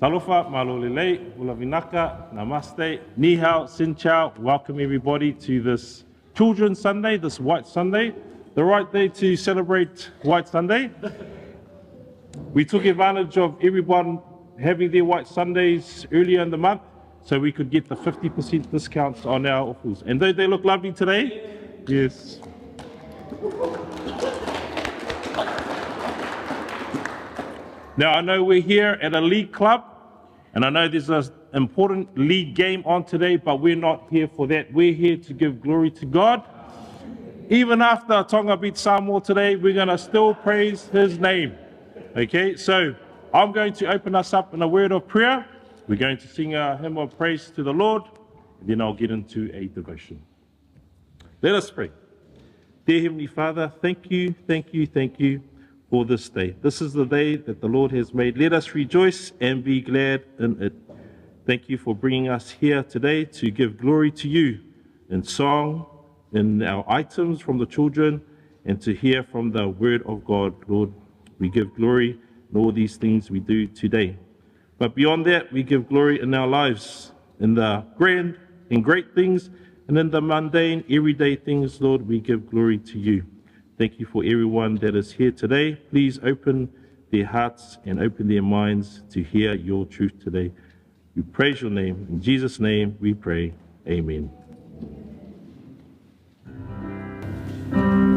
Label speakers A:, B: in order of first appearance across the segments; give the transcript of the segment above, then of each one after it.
A: Talofa, malolelei, ulavinaka, namaste, ni hao, sin chao. Welcome everybody to this Children's Sunday, this White Sunday, the right day to celebrate White Sunday. We took advantage of everyone having their White Sundays earlier in the month so we could get the 50% discounts on our offers. And don't they look lovely today? Yes. Now, I know we're here at a league club, and I know there's an important league game on today, but we're not here for that. We're here to give glory to God. Even after Tonga beat Samoa today, we're going to still praise his name. Okay, so I'm going to open us up in a word of prayer. We're going to sing a hymn of praise to the Lord, and then I'll get into a devotion. Let us pray. Dear Heavenly Father, thank you for this day. This is the day that the Lord has made. Let us rejoice and be glad in it. Thank you for bringing us here today to give glory to you in song, in our items from the children, and to hear from the word of God. Lord, we give glory in all these things we do today. But beyond that, we give glory in our lives, in the grand and great things, and in the mundane, everyday things, Lord, we give glory to you. Thank you for everyone that is here today. Please open their hearts and open their minds to hear your truth today. We praise your name. In Jesus' name we pray. Amen.
B: Thank you.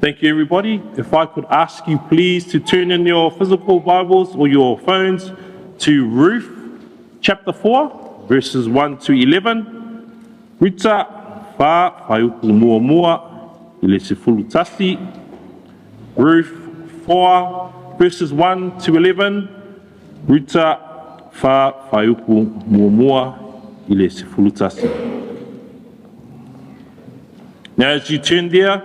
A: Thank you, everybody. If I could ask you please to turn in your physical Bibles or your phones to Ruth chapter 4, verses 1 to 11. Ruta wha whaiupu mua mua I le sefulu tasi. Ruth 4, verses 1 to 11. Ruta wha whaiupu mua mua I le sefulu tasi. Now as you turn there,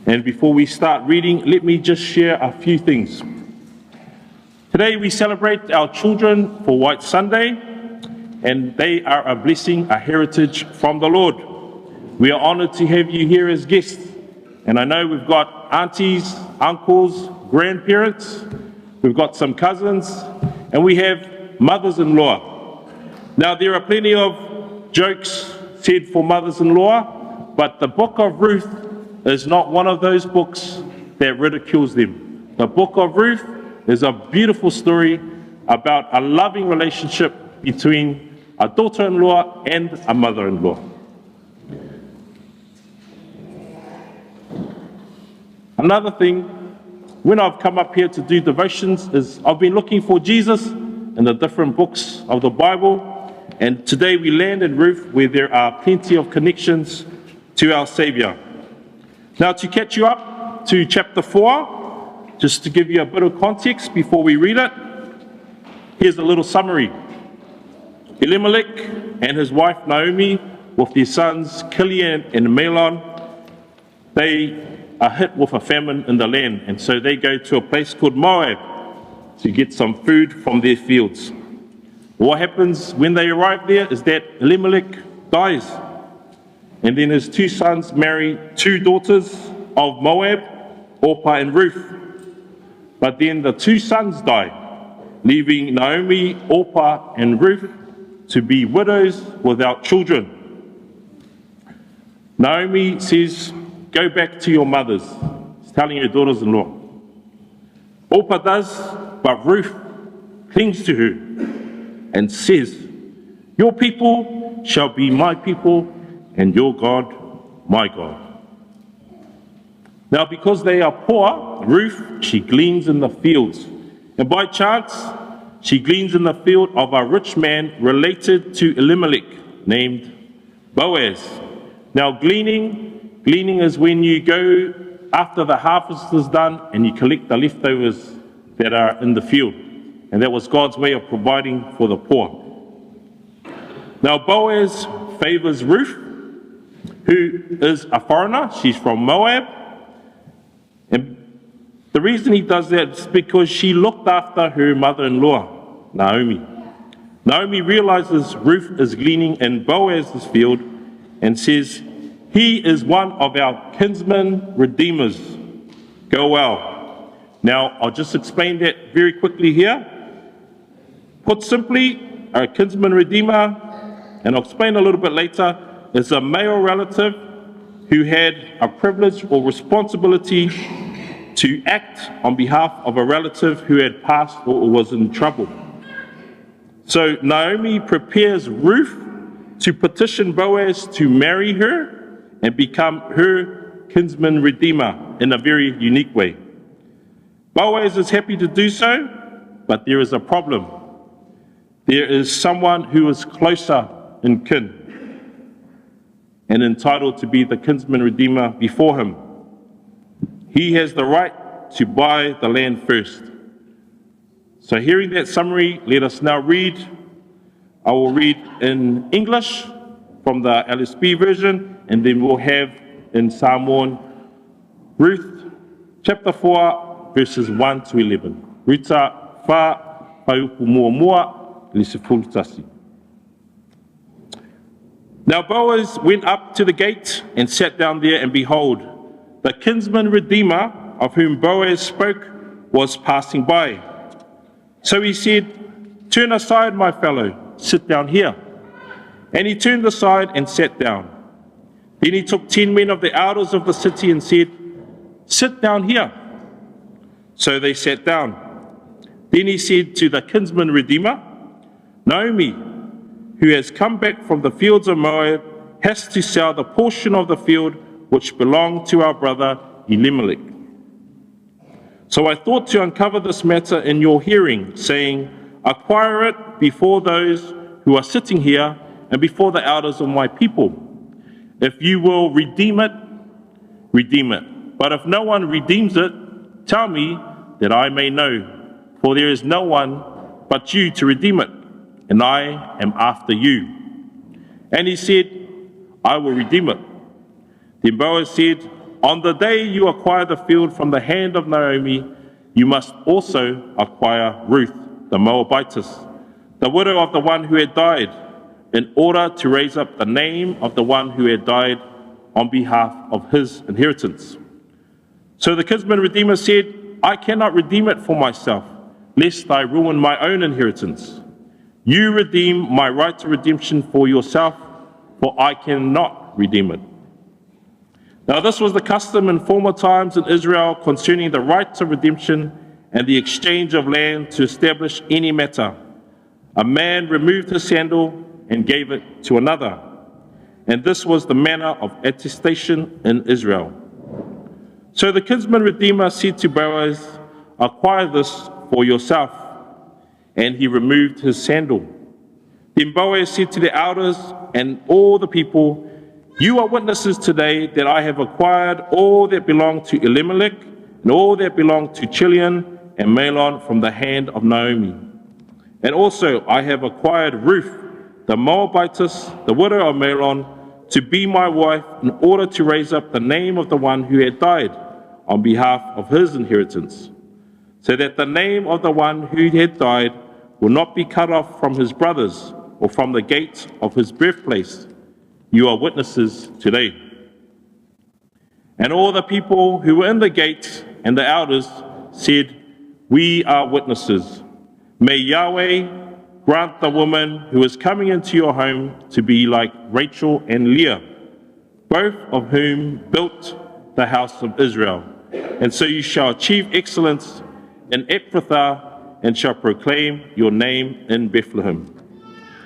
A: and before we start reading, let me just share a few things. Today we celebrate our children for White Sunday, and they are a blessing, a heritage from the Lord. We are honored to have you here as guests, and I know we've got aunties, uncles, grandparents, we've got some cousins, and we have mothers-in-law. Now there are plenty of jokes said for mothers-in-law, but the book of Ruth is not one of those books that ridicules them. The book of Ruth is a beautiful story about a loving relationship between a daughter-in-law and a mother-in-law. Another thing, when I've come up here to do devotions, is I've been looking for Jesus in the different books of the Bible, and today we land in Ruth, where there are plenty of connections to our Savior. Now, to catch you up to chapter 4, just to give you a bit of context before we read it, here's a little summary. Elimelech and his wife Naomi, with their sons Kilian and Mahlon, they are hit with a famine in the land, and so they go to a place called Moab to get some food from their fields. What happens when they arrive there is that Elimelech dies. And then his two sons marry two daughters of Moab, Orpah and Ruth. But then the two sons die, leaving Naomi, Orpah and Ruth to be widows without children. Naomi says, go back to your mothers. She's telling her daughters-in-law. Orpah does, but Ruth clings to her and says, your people shall be my people, and your God, my God. Now, because they are poor, Ruth, she gleans in the fields. And by chance, she gleans in the field of a rich man related to Elimelech, named Boaz. Now, gleaning is when you go after the harvest is done and you collect the leftovers that are in the field. And that was God's way of providing for the poor. Now, Boaz favors Ruth, who is a foreigner. She's from Moab. And the reason he does that is because she looked after her mother-in-law, Naomi. Naomi realizes Ruth is gleaning in Boaz's field and says, he is one of our kinsman redeemers. Go well. Now, I'll just explain that very quickly here. Put simply, a kinsman redeemer, and I'll explain a little bit later, is a male relative who had a privilege or responsibility to act on behalf of a relative who had passed or was in trouble. So Naomi prepares Ruth to petition Boaz to marry her and become her kinsman redeemer in a very unique way. Boaz is happy to do so, but there is a problem. There is someone who is closer in kin and entitled to be the kinsman redeemer before him. He has the right to buy the land first. So hearing that summary, let us now read. I will read in English from the LSB version, and then we'll have in Samoan, Ruth chapter 4, verses 1 to 11. Ruta wha whaiupu mua mua le sefulu tasi. Now Boaz went up to the gate and sat down there, and behold, the kinsman redeemer of whom Boaz spoke was passing by. So he said, turn aside, my fellow, sit down here. And he turned aside and sat down. Then he took 10 men of the elders of the city and said, sit down here. So they sat down. Then he said to the kinsman redeemer, Naomi, who has come back from the fields of Moab has to sell the portion of the field which belonged to our brother Elimelech. So I thought to uncover this matter in your hearing, saying, acquire it before those who are sitting here and before the elders of my people. If you will redeem it, redeem it. But if no one redeems it, tell me that I may know, for there is no one but you to redeem it, and I am after you. And he said, I will redeem it. Then Boaz said, on the day you acquire the field from the hand of Naomi, you must also acquire Ruth, the Moabitess, the widow of the one who had died, in order to raise up the name of the one who had died on behalf of his inheritance. So the kinsman redeemer said, I cannot redeem it for myself, lest I ruin my own inheritance. You redeem my right to redemption for yourself, for I cannot redeem it. Now this was the custom in former times in Israel concerning the rights of redemption and the exchange of land to establish any matter. A man removed his sandal and gave it to another. And this was the manner of attestation in Israel. So the kinsman redeemer said to Boaz, acquire this for yourself. And he removed his sandal. Then Boaz said to the elders and all the people, you are witnesses today that I have acquired all that belonged to Elimelech and all that belonged to Chilion and Mahlon from the hand of Naomi. And also I have acquired Ruth, the Moabitess, the widow of Mahlon, to be my wife in order to raise up the name of the one who had died on behalf of his inheritance, so that the name of the one who had died will not be cut off from his brothers or from the gates of his birthplace. You are witnesses today. And all the people who were in the gates and the elders said, we are witnesses. May Yahweh grant the woman who is coming into your home to be like Rachel and Leah, both of whom built the house of Israel. And so you shall achieve excellence in Ephrathah and shall proclaim your name in Bethlehem.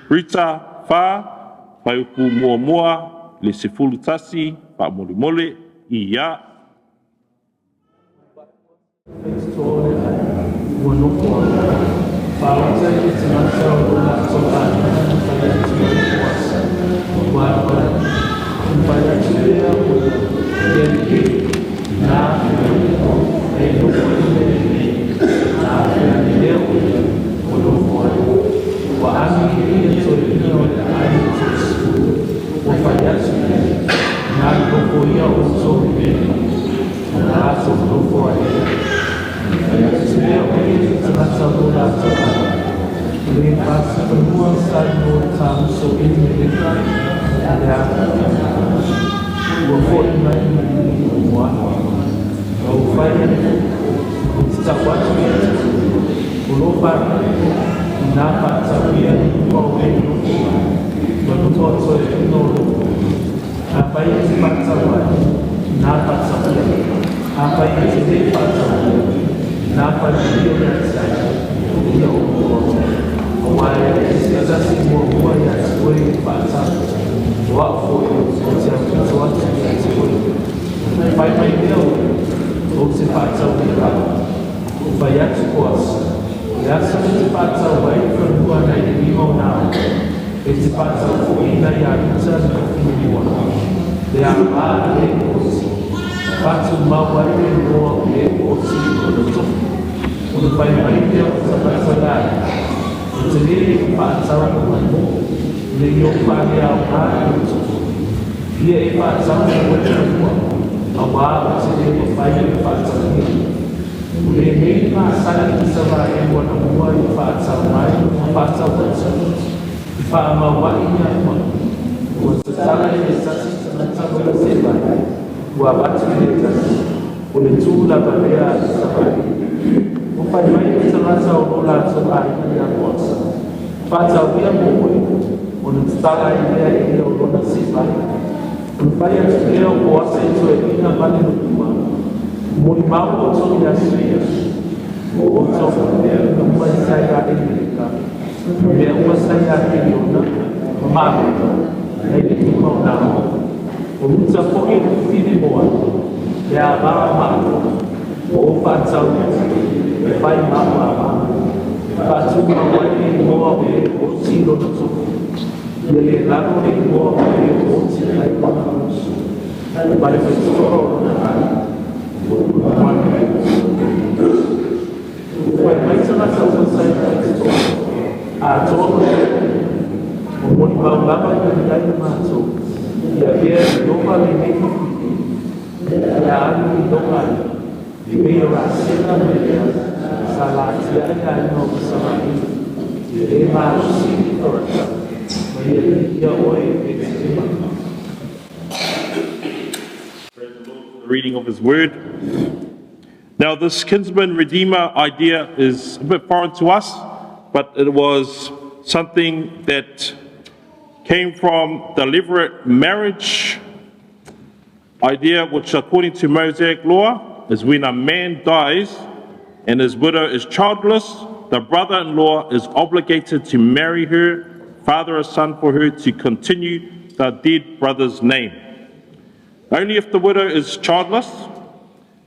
A: Rita fa Paiuku mua mua, le sefulu tasi, pa mole mole, ia. Reading of his word. Now, this kinsman redeemer idea is a bit foreign to us, but it was something that came from the levirate marriage idea, which according to Mosaic law is when a man dies and his widow is childless, the brother-in-law is obligated to marry her, father a son for her to continue the dead brother's name. Only if the widow is childless.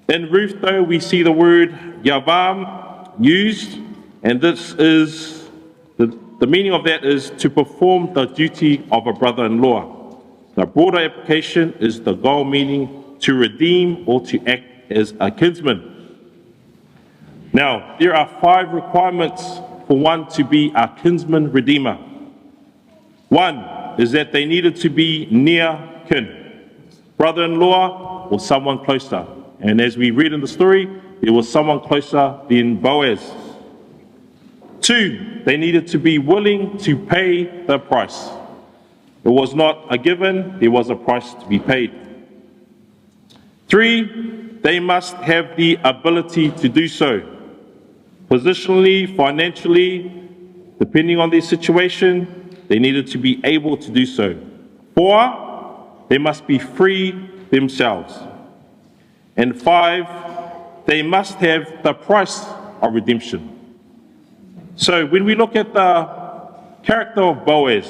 A: In Ruth, though, we see the word yavam used, and this is the meaning of that is to perform the duty of a brother-in-law. The broader application is the goal meaning to redeem or to act as a kinsman. Now, there are 5 requirements for one to be a kinsman redeemer. 1 is that they needed to be near kin, brother-in-law or someone closer. And as we read in the story, there was someone closer than Boaz. 2, they needed to be willing to pay the price. It was not a given, there was a price to be paid. 3, they must have the ability to do so. Positionally, financially, depending on their situation, they needed to be able to do so. 4, they must be free themselves. And 5, they must have the price of redemption. So when we look at the character of Boaz,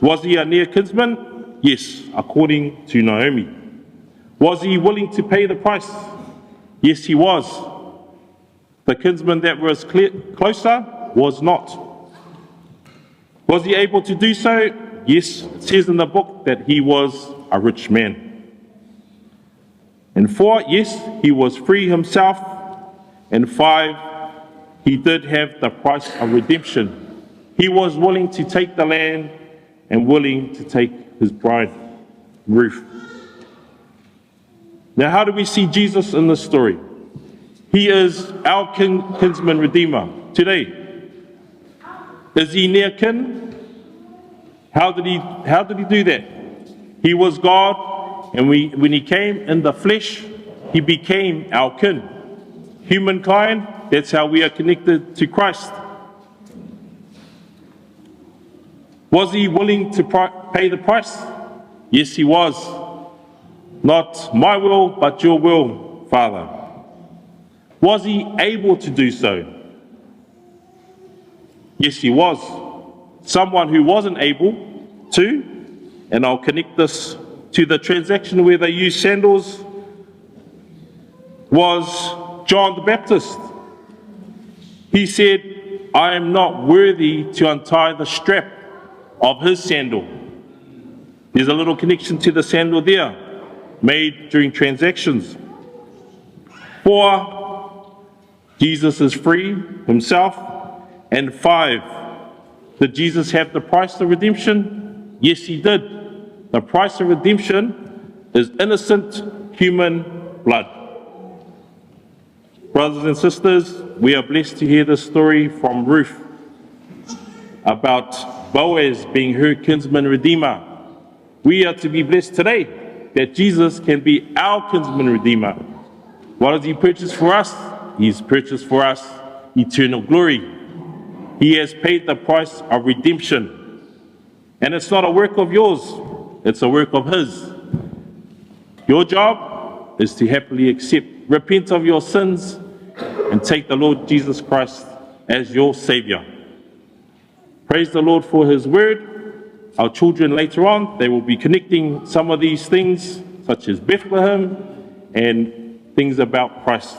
A: was he a near kinsman? Yes, according to Naomi. Was he willing to pay the price? Yes, he was. The kinsman that was closer was not. Was he able to do so? Yes, it says in the book that he was a rich man. And 4, yes, he was free himself. And 5, he did have the price of redemption. He was willing to take the land and willing to take his bride, Ruth. Now, how do we see Jesus in this story? He is our kinsman redeemer today. Is he near kin? How did he do that? He was God, and when he came in the flesh, he became our kin. Humankind, that's how we are connected to Christ. Was he willing to pay the price? Yes, he was. Not my will, but your will, Father. Was he able to do so? Yes, he was. Someone who wasn't able to, and I'll connect this to the transaction where they used sandals, was John the Baptist. He said, I am not worthy to untie the strap of his sandal. There's a little connection to the sandal there, made during transactions. 4, Jesus is free himself. And 5, did Jesus have the price of redemption? Yes, he did. The price of redemption is innocent human blood. Brothers and sisters, we are blessed to hear this story from Ruth about Boaz being her kinsman redeemer. We are to be blessed today that Jesus can be our kinsman redeemer. What does he purchase for us? He's purchased for us eternal glory. He has paid the price of redemption. And it's not a work of yours, it's a work of his. Your job is to happily accept, repent of your sins, and take the Lord Jesus Christ as your Savior. Praise the Lord for his word. Our children later on, they will be connecting some of these things, such as Bethlehem and things about Christ.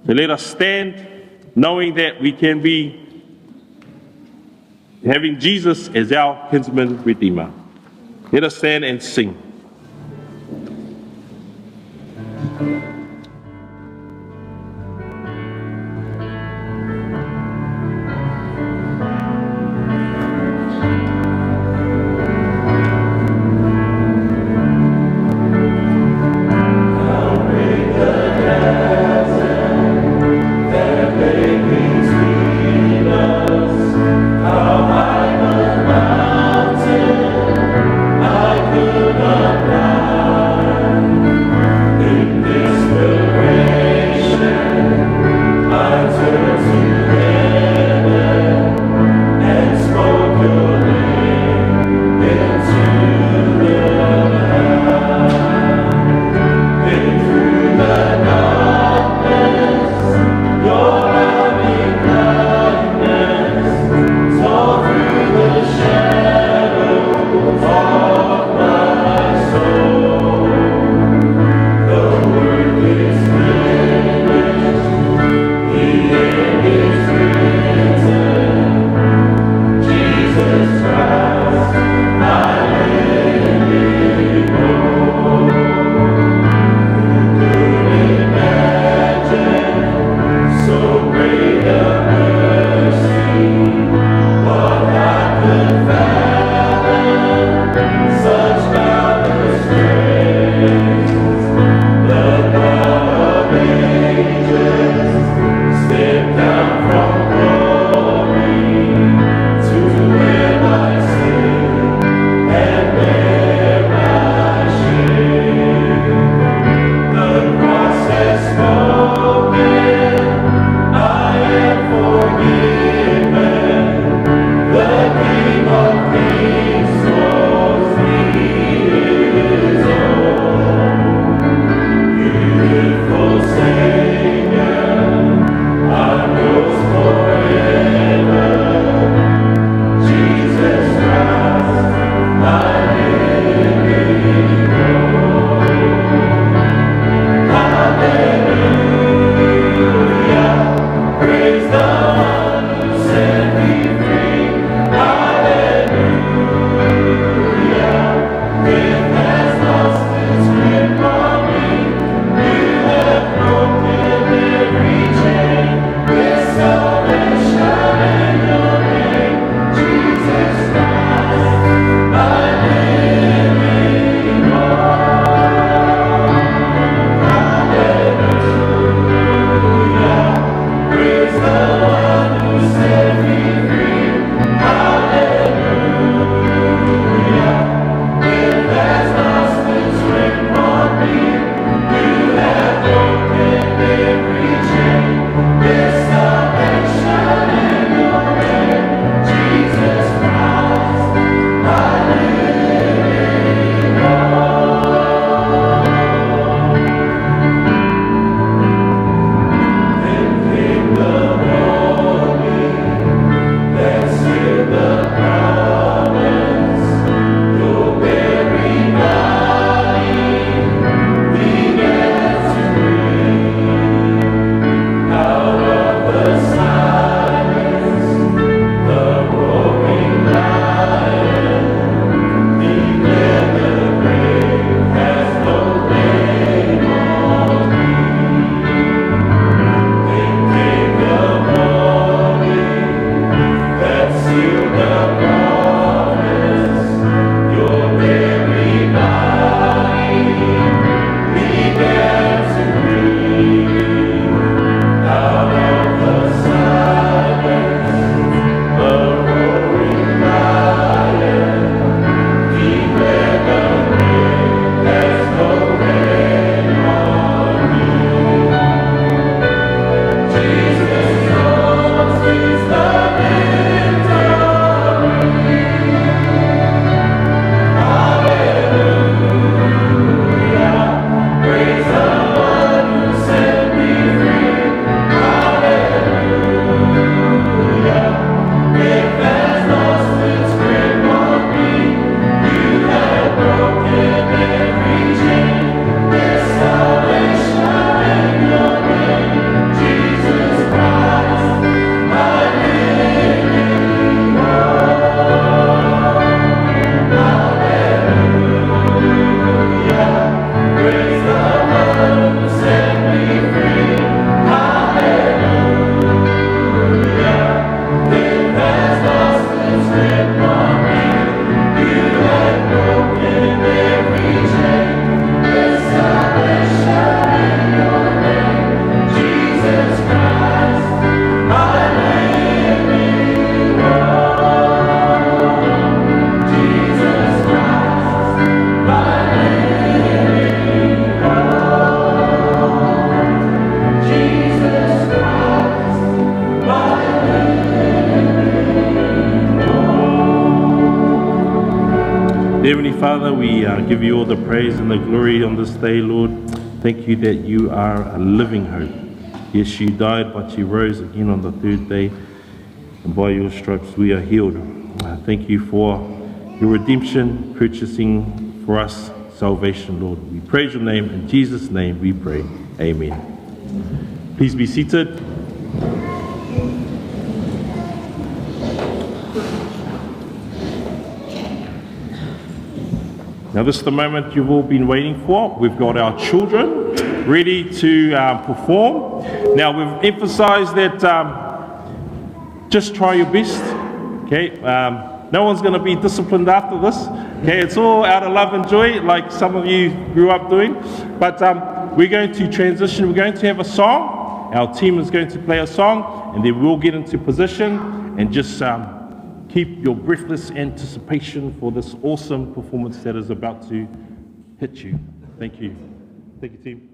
A: So let us stand knowing that we can be having Jesus as our kinsman redeemer. Let us stand and sing.
B: This
A: Heavenly Father, we give you all the praise and the glory on this day, Lord. Thank you that you are a living hope. Yes, you died, but you rose again on the third day, and by your stripes we are healed. Thank you for your redemption, purchasing for us salvation, Lord. We praise your name. In Jesus' name we pray. Amen. Please be seated. Now this is the moment you've all been waiting for. We've got our children ready to perform. Now we've emphasized that just try your best, okay? No one's going to be disciplined after this, okay? It's all out of love and joy, like some of you grew up doing. But we're going to transition. We're going to have a song. Our team is going to play a song, and then we'll get into position and just keep your breathless anticipation for this awesome performance that is about to hit you. Thank you. Thank you, team.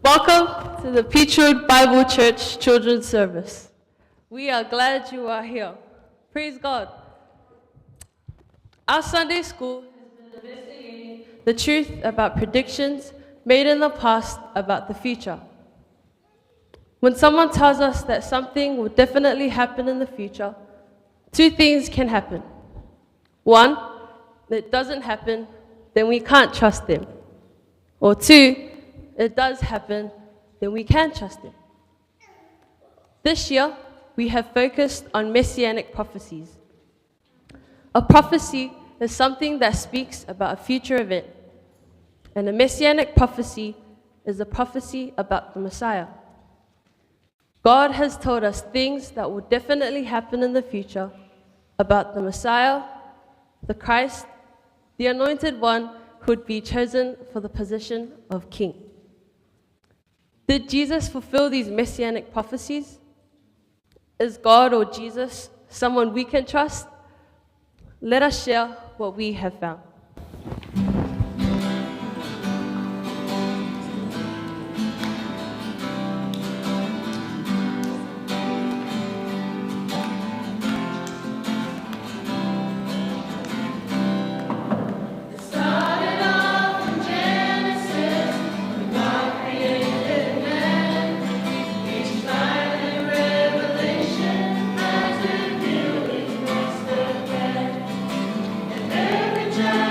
B: Welcome to the Peachwood Bible Church Children's Service. We are glad you are here. Praise God. Our Sunday school has been investigating the truth about predictions made in the past about the future. When someone tells us that something will definitely happen in the future, two things can happen. One, it doesn't happen, then we can't trust them. Or two, it does happen, then we can trust them. This year, we have focused on messianic prophecies. A prophecy is something that speaks about a future event, and a messianic prophecy is a prophecy about the Messiah. God has told us things that will definitely happen in the future about the Messiah, the Christ, the Anointed One who would be chosen for the position of King. Did Jesus fulfill these messianic prophecies? Is God or Jesus someone we can trust? Let us share what we have found.
C: Every child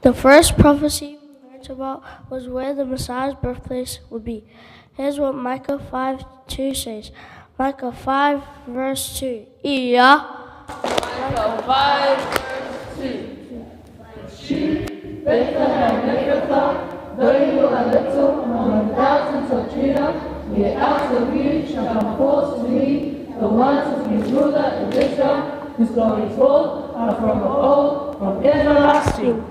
C: The first prophecy we learned about was where the Messiah's birthplace would be. Here's what Micah 5:2 says. Micah 5 verse 2.
B: Micah 5, verse 2. She, Bethlehem Ephrathah, though you are little among the thousands of Judah, yet out of you shall come forth to me the one who is ruler in Israel, whose glories forth are from of old, from everlasting.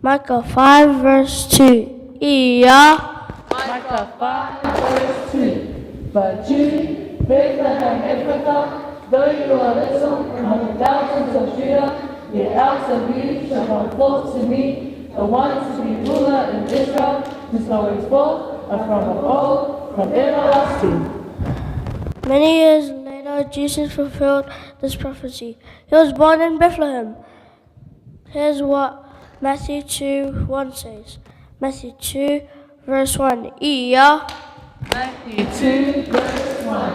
C: Micah 5 verse 2.
B: Micah 5, verse 2. But you, Bethlehem Ephrathah, though you are little among the thousands of Judah, yet out of you shall come forth to me the one to be ruler in Israel, whose glories forth are from of old, from everlasting.
C: Many years later, Jesus fulfilled this prophecy. He was born in Bethlehem. Here's what Matthew 2:1 says. Matthew 2 verse 1.
B: Matthew 2, verse 1.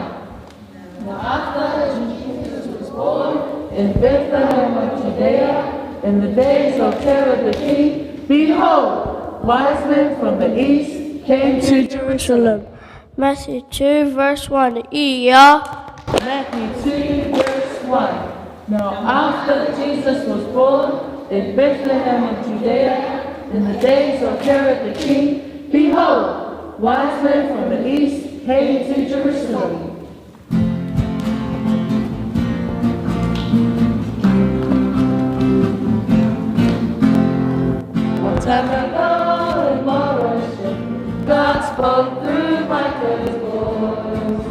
B: Now after Jesus was born in Bethlehem of Judea, in the days of Herod the king, behold, wise men from the east came to Jerusalem.
C: Matthew 2 verse 1.
B: Matthew 2, verse 1. Now after Jesus was born in Bethlehem of Judea, in the days of Herod the king, behold, wise men from the east came to Jerusalem. One time ago in Mauritius, God spoke through Micah's voice.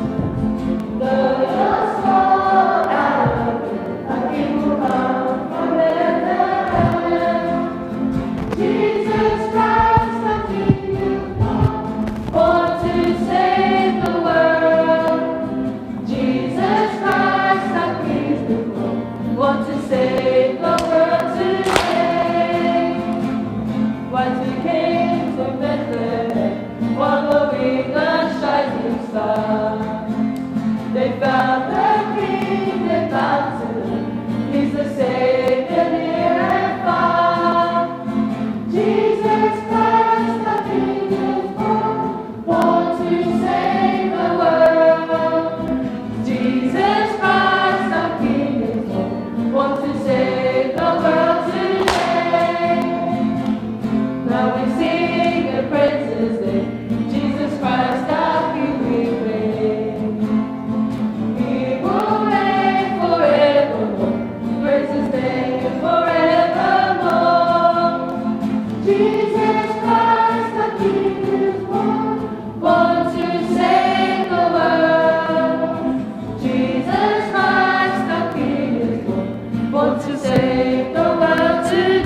B: The gospel out of it, a king will come from Bethlehem. Jesus Christ, the King is born, born to save the world. Jesus Christ, the King is born, born to save the world today. Once he came from Bethlehem, following the shining star. They found the King, they found him. He's the Savior near and far. Jesus Christ, the King is born, born to save the world. Jesus Christ, the King is born, born to save the world today. Now we sing a praises day, Jesus Christ, our King we reign. He will reign forevermore, praise His name forevermore. Jesus Christ, the King is born, born to save the world. Jesus Christ, the King is born, born to save the world today.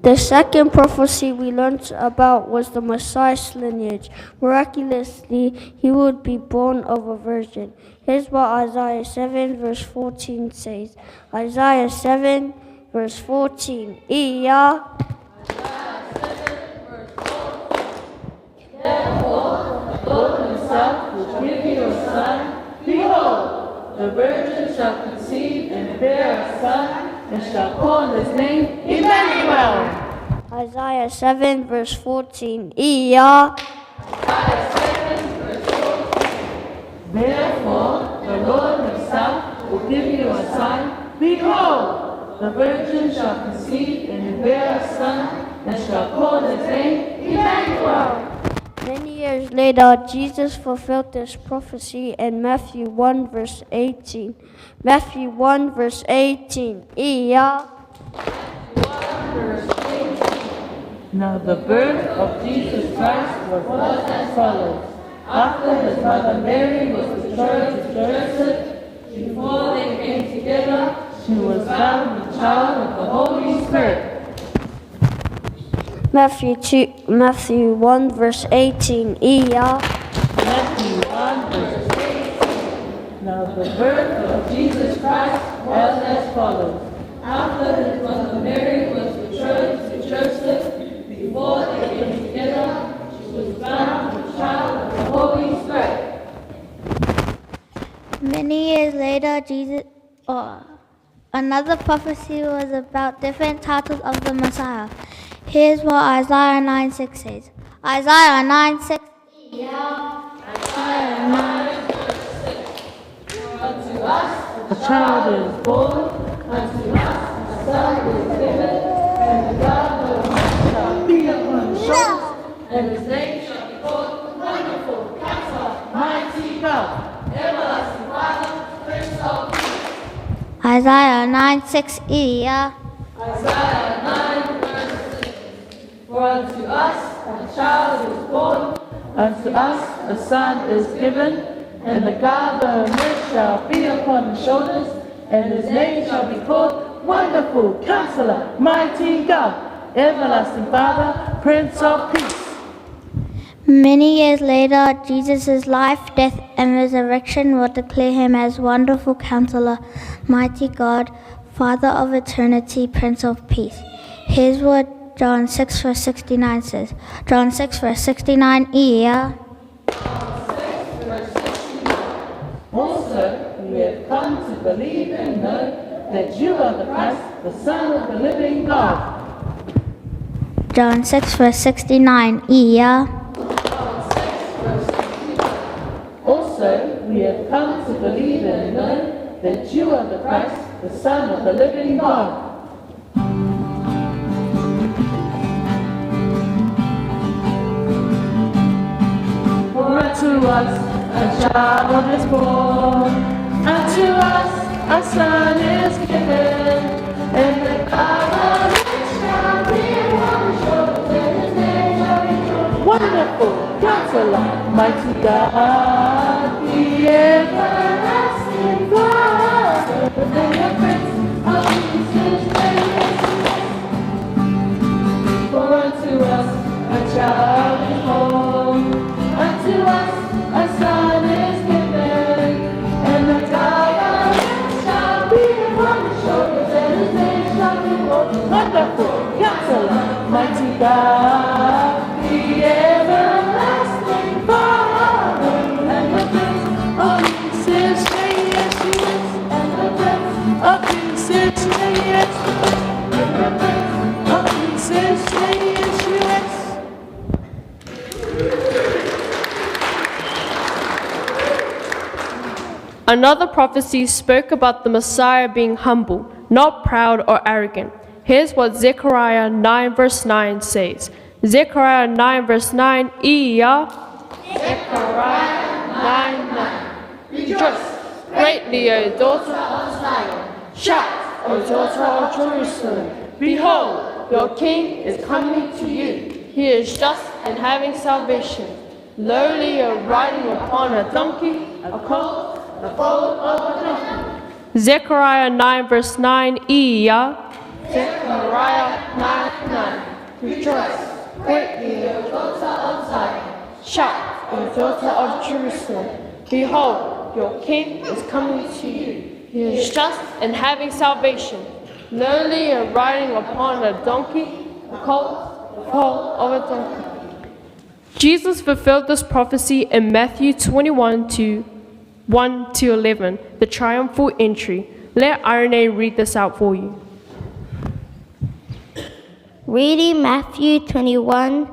C: The second prophecy we learned about was the Messiah's lineage. Miraculously, he would be born of a virgin. Here's what Isaiah 7 verse 14 says. Isaiah 7 verse 14.
B: Therefore, the Lord Himself will give you a son. Behold, the virgin shall conceive and bear a son, and shall call his name Emmanuel.
C: Isaiah 7 verse 14.
B: Isaiah 7, verse 14. Therefore, the Lord Himself will give you a son. Behold, the virgin shall conceive and bear a son, and shall call his name Emmanuel.
C: Many years later, Jesus fulfilled this prophecy in Matthew 1 verse 18. Matthew 1 verse 18.
B: Now the birth of Jesus Christ was as follows. After His mother Mary was betrothed to Joseph, before they came together, she was found with child of the Holy Spirit.
C: Matthew 1 verse 18.
B: Matthew 1 verse 18. Now the birth of Jesus Christ was as follows. After His mother Mary was betrothed to Joseph, before they came together, she was found with child of the Holy Spirit.
C: Many years later, Jesus
D: Another prophecy was about different titles of the Messiah. Here's what Isaiah 9:6 says. Isaiah 9:6. Isaiah 9:6. Unto us a child is born, unto us a son is given, and the government shall be upon his shoulders, and his name shall be called Wonderful Counselor, Mighty God, Everlasting Father, Prince of Peace. Isaiah 9:6e. Isaiah 9:6. For unto us a child is born, unto us a son is given, and the government shall be upon his shoulders, and his name shall be called Wonderful Counselor, Mighty God, Everlasting Father, Prince of Peace. Many years later, Jesus' life, death, and resurrection will declare him as Wonderful Counselor, Mighty God, Father of Eternity, Prince of Peace. Here's what John 6 verse 69 says. John 6 verse 69e. Also, we have come to believe and know that you are the Christ, the Son of the living God. John 6 verse 69e. Also, we have come to believe and know that you are the Christ, the Son of the living God. For unto us a child is born, unto us a son is given, and the government shall be on his shoulders, and his name shall be called Wonderful Counselor, Mighty God, the everlasting Father, and the Prince of Peace, his name is Jesus. For unto us a child is born, unto us a son is given, and the government shall be upon his shoulders, and his name shall be called Wonderful Counselor, Mighty God, the everlasting Father, and the Prince of Peace, his name is Jesus, and the Prince of Peace, his name is Jesus, and the Prince of Peace, his name is Jesus.
B: Another prophecy spoke about the Messiah being humble, not proud or arrogant. Here's what Zechariah 9 verse 9 says. Zechariah 9 verse 9, Zechariah 9:9. Rejoice greatly, O daughter of Zion. Shout, O daughter of Jerusalem. Behold, your king is coming to you. He is just and having salvation, lowly and riding upon a donkey, a colt, the foal of a donkey. Zechariah 9 verse 9e. Zechariah 9:9. Rejoice greatly, O daughter of Zion. Shout, O daughter of Jerusalem. Behold, your king is coming to you. He is just and having salvation, lowly and riding upon a donkey, a colt, the foal of a donkey. Jesus fulfilled this prophecy in Matthew 21:1-11, the triumphal entry. Let Irene read this out for you.
D: Reading Matthew 21,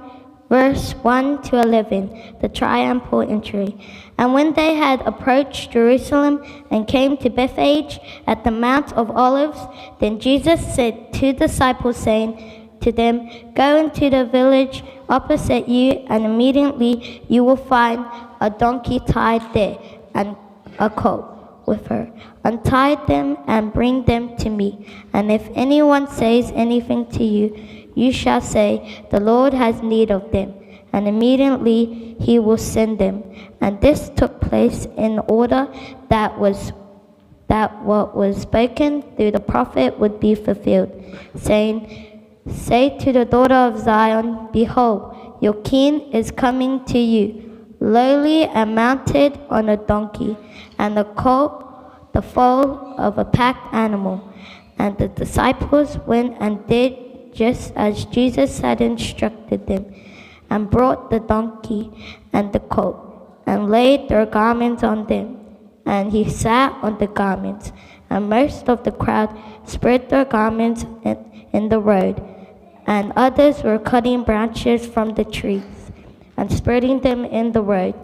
D: verse 1-11, the triumphal entry. And when they had approached Jerusalem and came to Bethphage at the Mount of Olives, then Jesus said to the disciples, saying to them, Go into the village opposite you, and immediately you will find a donkey tied there, and a colt with her. Untie them and bring them to me. And if anyone says anything to you, you shall say, The Lord has need of them, and immediately he will send them. And this took place in order that what was spoken through the prophet would be fulfilled, saying, Say to the daughter of Zion, Behold, your king is coming to you, lowly and mounted on a donkey, and the colt, the foal of a packed animal. And the disciples went and did just as Jesus had instructed them, and brought the donkey and the colt, and laid their garments on them. And he sat on the garments, And most of the crowd spread their garments in the road, and others were cutting branches from the trees and spreading them in the road.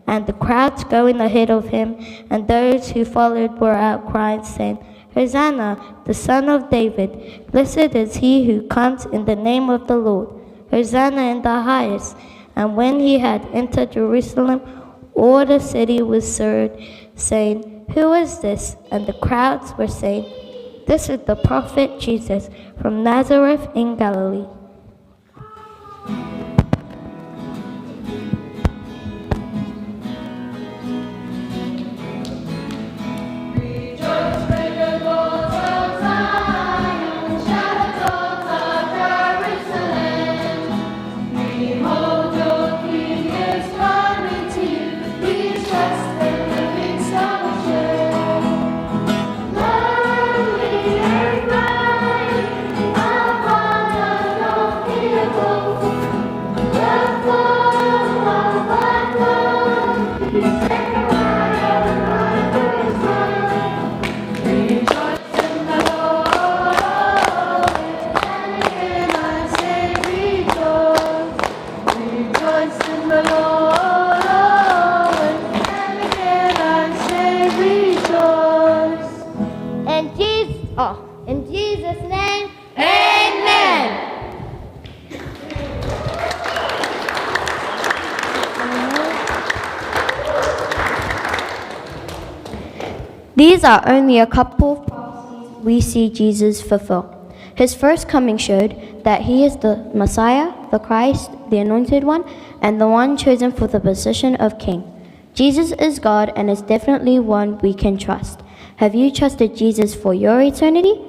D: And the crowds going ahead of him and those who followed were out crying, saying, Hosanna, the Son of David. Blessed is he who comes in the name of the Lord. Hosanna in the highest. And when he had entered Jerusalem, all the city was stirred, saying, Who is this? And the crowds were saying, This is the prophet Jesus from Nazareth in Galilee. In Jesus' name, amen. These are only a couple of prophecies we see Jesus fulfill. His first coming showed that he is the Messiah, the Christ, the Anointed One, and the one chosen for the position of King. Jesus is God and is definitely one we can trust. Have you trusted Jesus for your eternity?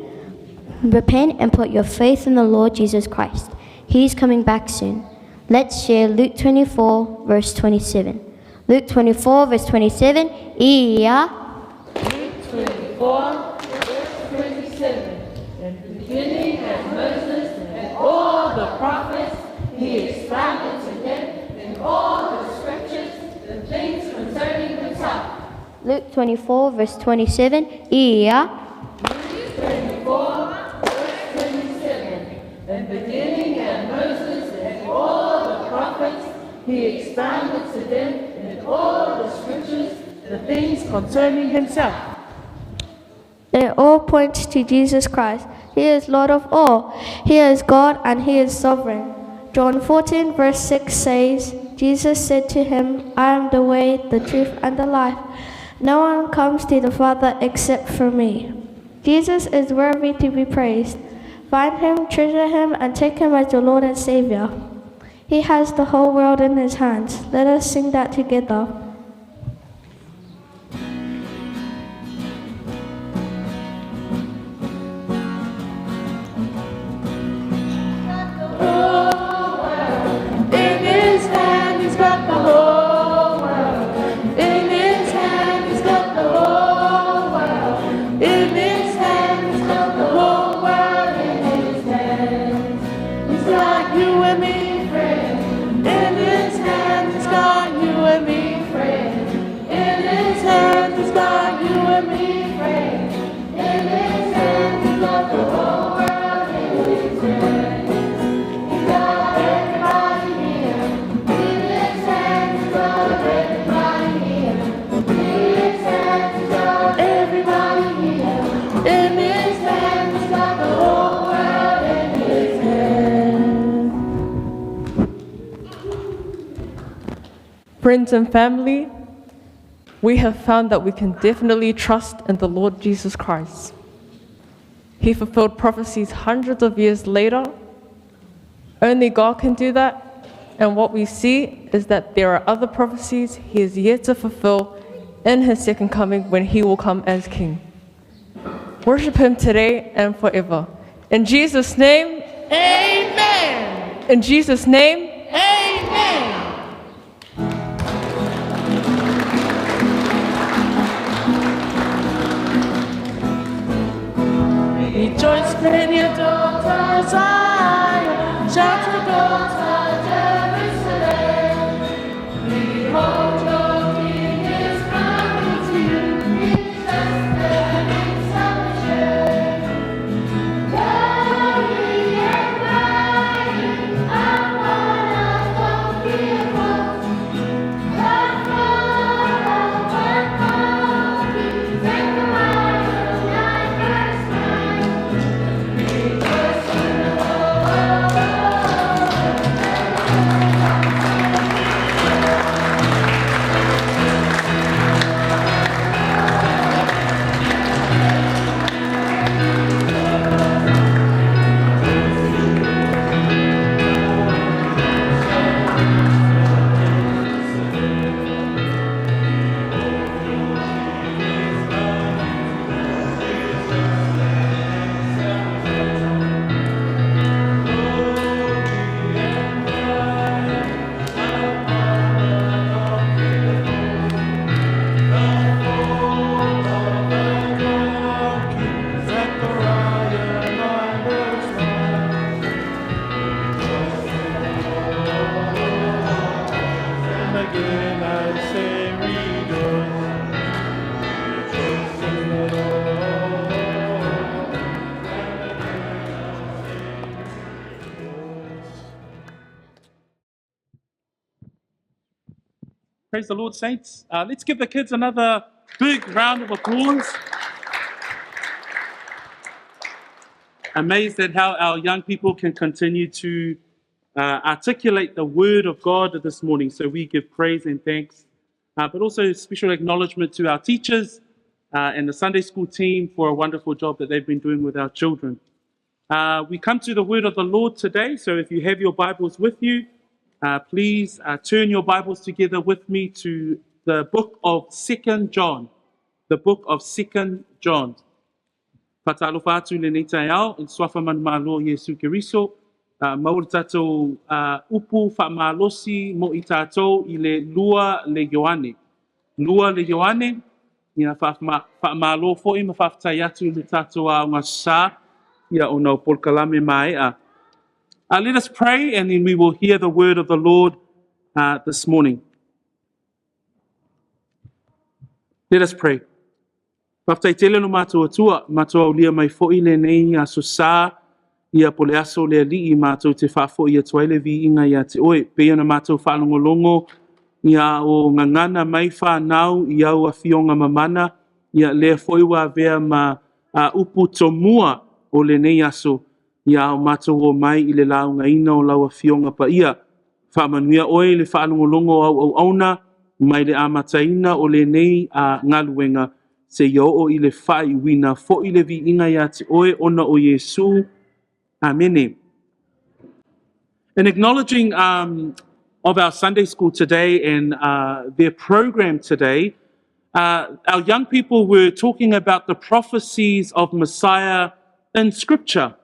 D: Repent and put your faith in the Lord Jesus Christ. He's coming back soon. Let's share Luke 24, verse 27. Luke 24, verse 27. Luke
B: 24, verse 27. In the beginning, as Moses and all the prophets, he expounded to them in all the scriptures the things concerning himself.
D: Luke 24, verse 27.
B: Luke 24, verse 27. In the beginning, as Moses and all the prophets, he expounded to them in all the scriptures the things concerning himself.
C: It all points to Jesus Christ. He is Lord of all. He is God and he is sovereign. John 14, verse 6 says, Jesus said to him, I am the way, the truth, and the life. No one comes to the Father except through me. Jesus is worthy to be praised. Find him, treasure him, and take him as your Lord and Savior. He has the whole world in his hands. Let us sing that together.
B: Friends and family, we have found that we can definitely trust in the Lord Jesus Christ. He fulfilled prophecies hundreds of years later. Only God can do that. And what we see is that there are other prophecies he is yet to fulfill in his second coming when he will come as King. Worship him today and forever. In Jesus' name, amen. In Jesus' name, amen. Rejoice, when your daughter Zion, shout to daughter Jerusalem. Behold, your King is coming to you. He's just the King.
E: Praise the Lord, saints. Let's give the kids another big round of applause. Amazed at how our young people can continue to articulate the word of God this morning. So we give praise and thanks, but also special acknowledgement to our teachers and the Sunday school team for a wonderful job that they've been doing with our children. We come to the word of the Lord today. So if you have your Bibles with you, please turn your Bibles together with me to the book of 2 John. The book of 2 John. Patalofa atu le nei tai au, in swafa man malo Yesu Keriso, maur tatou upu whaamalosi mo i tatou I le lua le Ioane. Lua le Ioane, ia whaamalo fo'i ma whaftai atu le tatou a ngā sa, ia o nau polkalame mai a. Let us pray and then we will hear the word of the Lord this morning. Let us pray. Whaftai tele no mātou atua, mātou au lia mai fo'i le nei a so sā, ia po le aso le ali'i mātou te wha fo'i atua le vi inga ia te oe. Pea na mātou whaalongolongo, ia o ngangana mai whanau, ia o a fionga mamana, ia lea fo'i wa vea ma upu tomua o le nei aso, ia o mātou o mai I le lau ngaina o lau a fionga pa ia. Whaamanuia oe le whaalongolongo au auna, mai le amataina o le nei a ngaluenga, se yo o I le whai wina fo I le vi inga ia te oe ona o Yesu. Amen. In acknowledging of our Sunday school today and their program today, our young people were talking about the prophecies of Messiah in Scripture.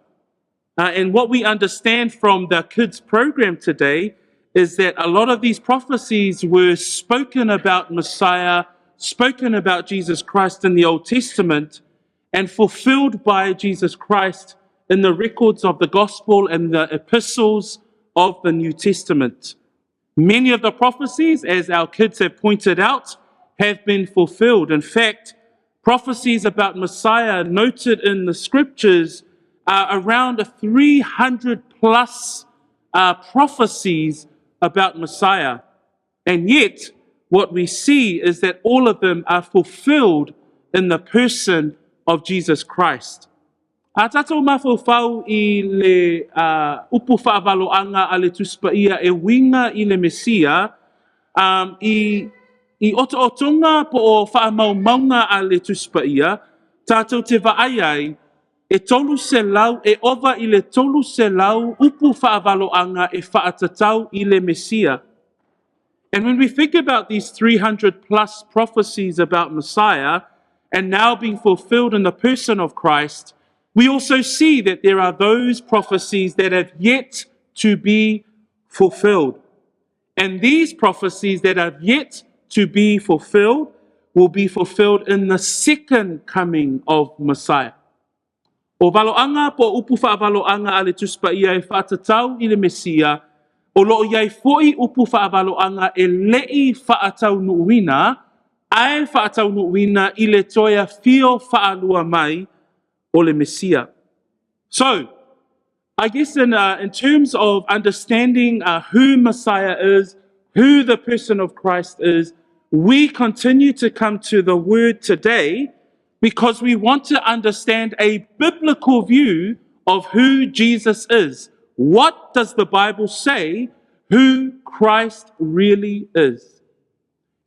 E: And what we understand from the kids program today is that a lot of these prophecies were spoken about Messiah, spoken about Jesus Christ in the Old Testament, and fulfilled by Jesus Christ in the records of the Gospel and the epistles of the New Testament. Many of the prophecies, as our kids have pointed out, have been fulfilled. In fact, prophecies about Messiah noted in the scriptures are around 300 plus prophecies about Messiah. And yet, what we see is that all of them are fulfilled in the person of Jesus Christ. A tātou mawhau I le upu whaavaloanga a le tuspaia e winga I le Mesia, I oto-otonga po o whaamaumaunga a le tuspaia, tātou te vaaiai, e tolu se lau, e ova I le tolu se lau upu whaavaloanga e whaatatau I le Mesia. And when we think about these 300 plus prophecies about Messiah and now being fulfilled in the person of Christ, we also see that there are those prophecies that have yet to be fulfilled. And these prophecies that have yet to be fulfilled will be fulfilled in the second coming of Messiah. O valoanga po upu whaavaloanga a le tuspaia e whaatatau I le Mesia, o loo iai foi upu whaavaloanga e lei whaatau nuuina, ai whaatau nuuina I le toia fio whaalua mai o le Mesia. So, I guess in terms of understanding who Messiah is, who the person of Christ is, we continue to come to the word today because we want to understand a biblical view of who Jesus is. What does the Bible say who Christ really is?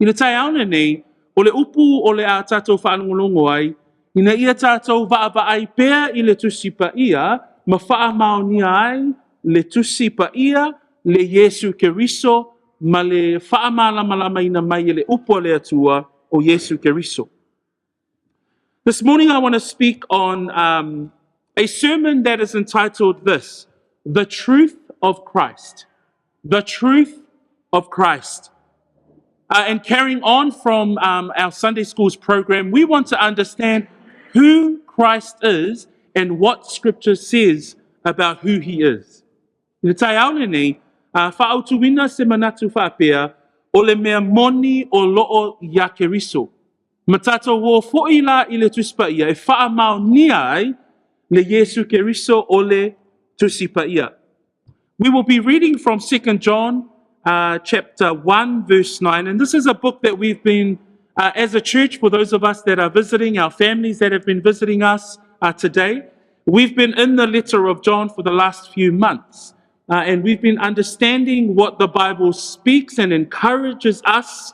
E: Ina tai auna nei, o le upu o le a tātou whaanongolongo ai, ina ia tātou vaavaai pēr I le tusi pa ia, ma whaamaonia ai, le tusi pa ia, le Yesu Keriso, ma le whaamalamalama ina mai le upu o le atua o Yesu Keriso. This morning I want to speak on a sermon that is entitled this, The Truth of Christ. The Truth of Christ. And carrying on from our Sunday Schools program, we want to understand who Christ is and what Scripture says about who He is. Ina tai aune nei, whaautuina se manatu whaapea, o le mea moni o loo ia Keriso. Matato wo fo'i la I le tuspaia e whaamaonia ai le Yesu Keriso o le tusipaia. We will be reading from 2 John chapter 1, verse 9. And this is a book that we've been, as a church, for those of us that are visiting, our families that have been visiting us today, we've been in the letter of John for the last few months. And we've been understanding what the Bible speaks and encourages us,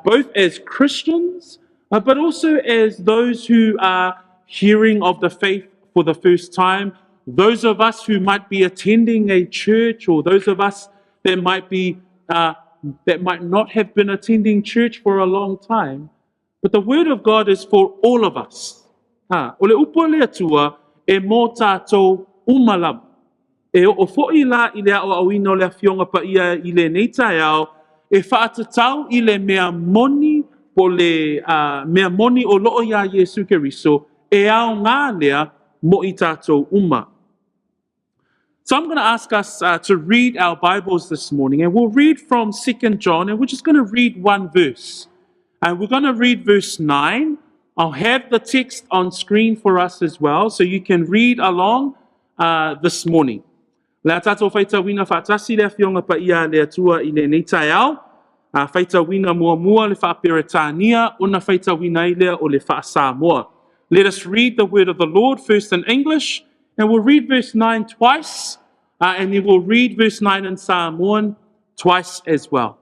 E: both as Christians, but also as those who are hearing of the faith for the first time, those of us who might be attending a church, or those of us that might not have been attending church for a long time. But the Word of God is for all of us. O le upo le atua e mō tātou umalam. E o fo'i la i le ao awina o le awhionga pa ia i le neitai au, e whaatatau i le mea moni po le mea moni o loo ia Yesu Keriso, e ao ngā lea mo i tātou uma. So I'm going to ask us to read our Bibles this morning, and we'll read from 2 John, and we're just going to read one verse. And we're going to read verse 9. I'll have the text on screen for us as well, so you can read along this morning. Le tātou whaitawina whaatasi le whionga pa ia le atua i le neitai au, whaitawina mua le whaaperetania, una whaitawina i lea o le whaasamoa. Let us read the word of the Lord first in English, and we'll read verse 9 twice, and then we'll read verse 9 in Samoan twice as well.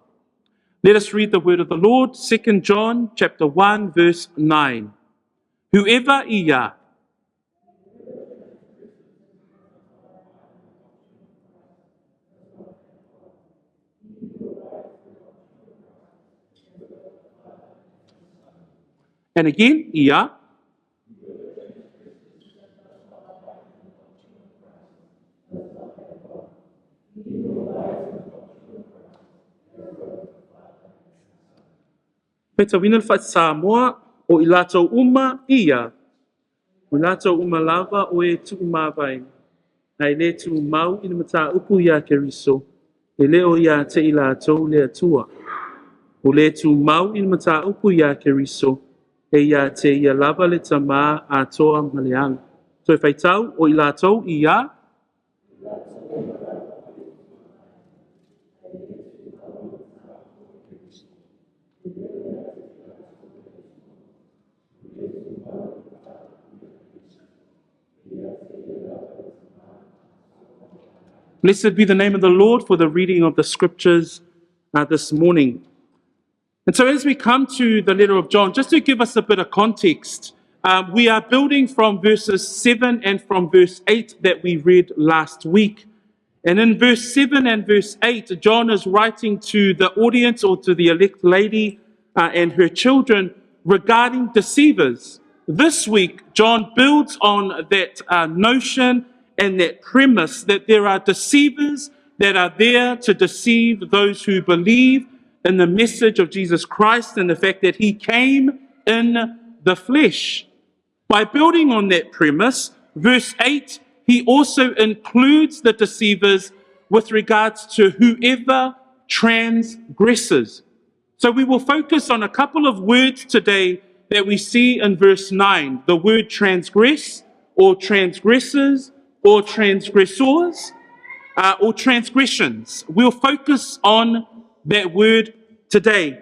E: Let us read the word of the Lord, 2 John chapter 1, verse 9. Whoever ia. And again, ia. Peta wina le Samoa o i lātou uma ia. O lātou uma lava o e tu mawai. Ai le tu mau i le mata upu ia Keriso. E leo ia te i lātou le atua. O le tu mau i le mata upu ia Keriso. E ia te ia lava le tamā a toa maleanga. So e whaitau o i lātou ia. Blessed be the name of the Lord for the reading of the scriptures this morning. And so as we come to the letter of John, just to give us a bit of context, we are building from verses 7 and from verse 8 that we read last week. And in verse 7 and verse 8, John is writing to the audience, or to the elect lady and her children, regarding deceivers. This week, John builds on that notion and that premise that there are deceivers that are there to deceive those who believe in the message of Jesus Christ and the fact that he came in the flesh. By building on that premise, verse 8, he also includes the deceivers with regards to whoever transgresses. So we will focus on a couple of words today that we see in verse 9. The word transgress, or transgressors, or transgressors, or transgressions. We'll focus on that word today.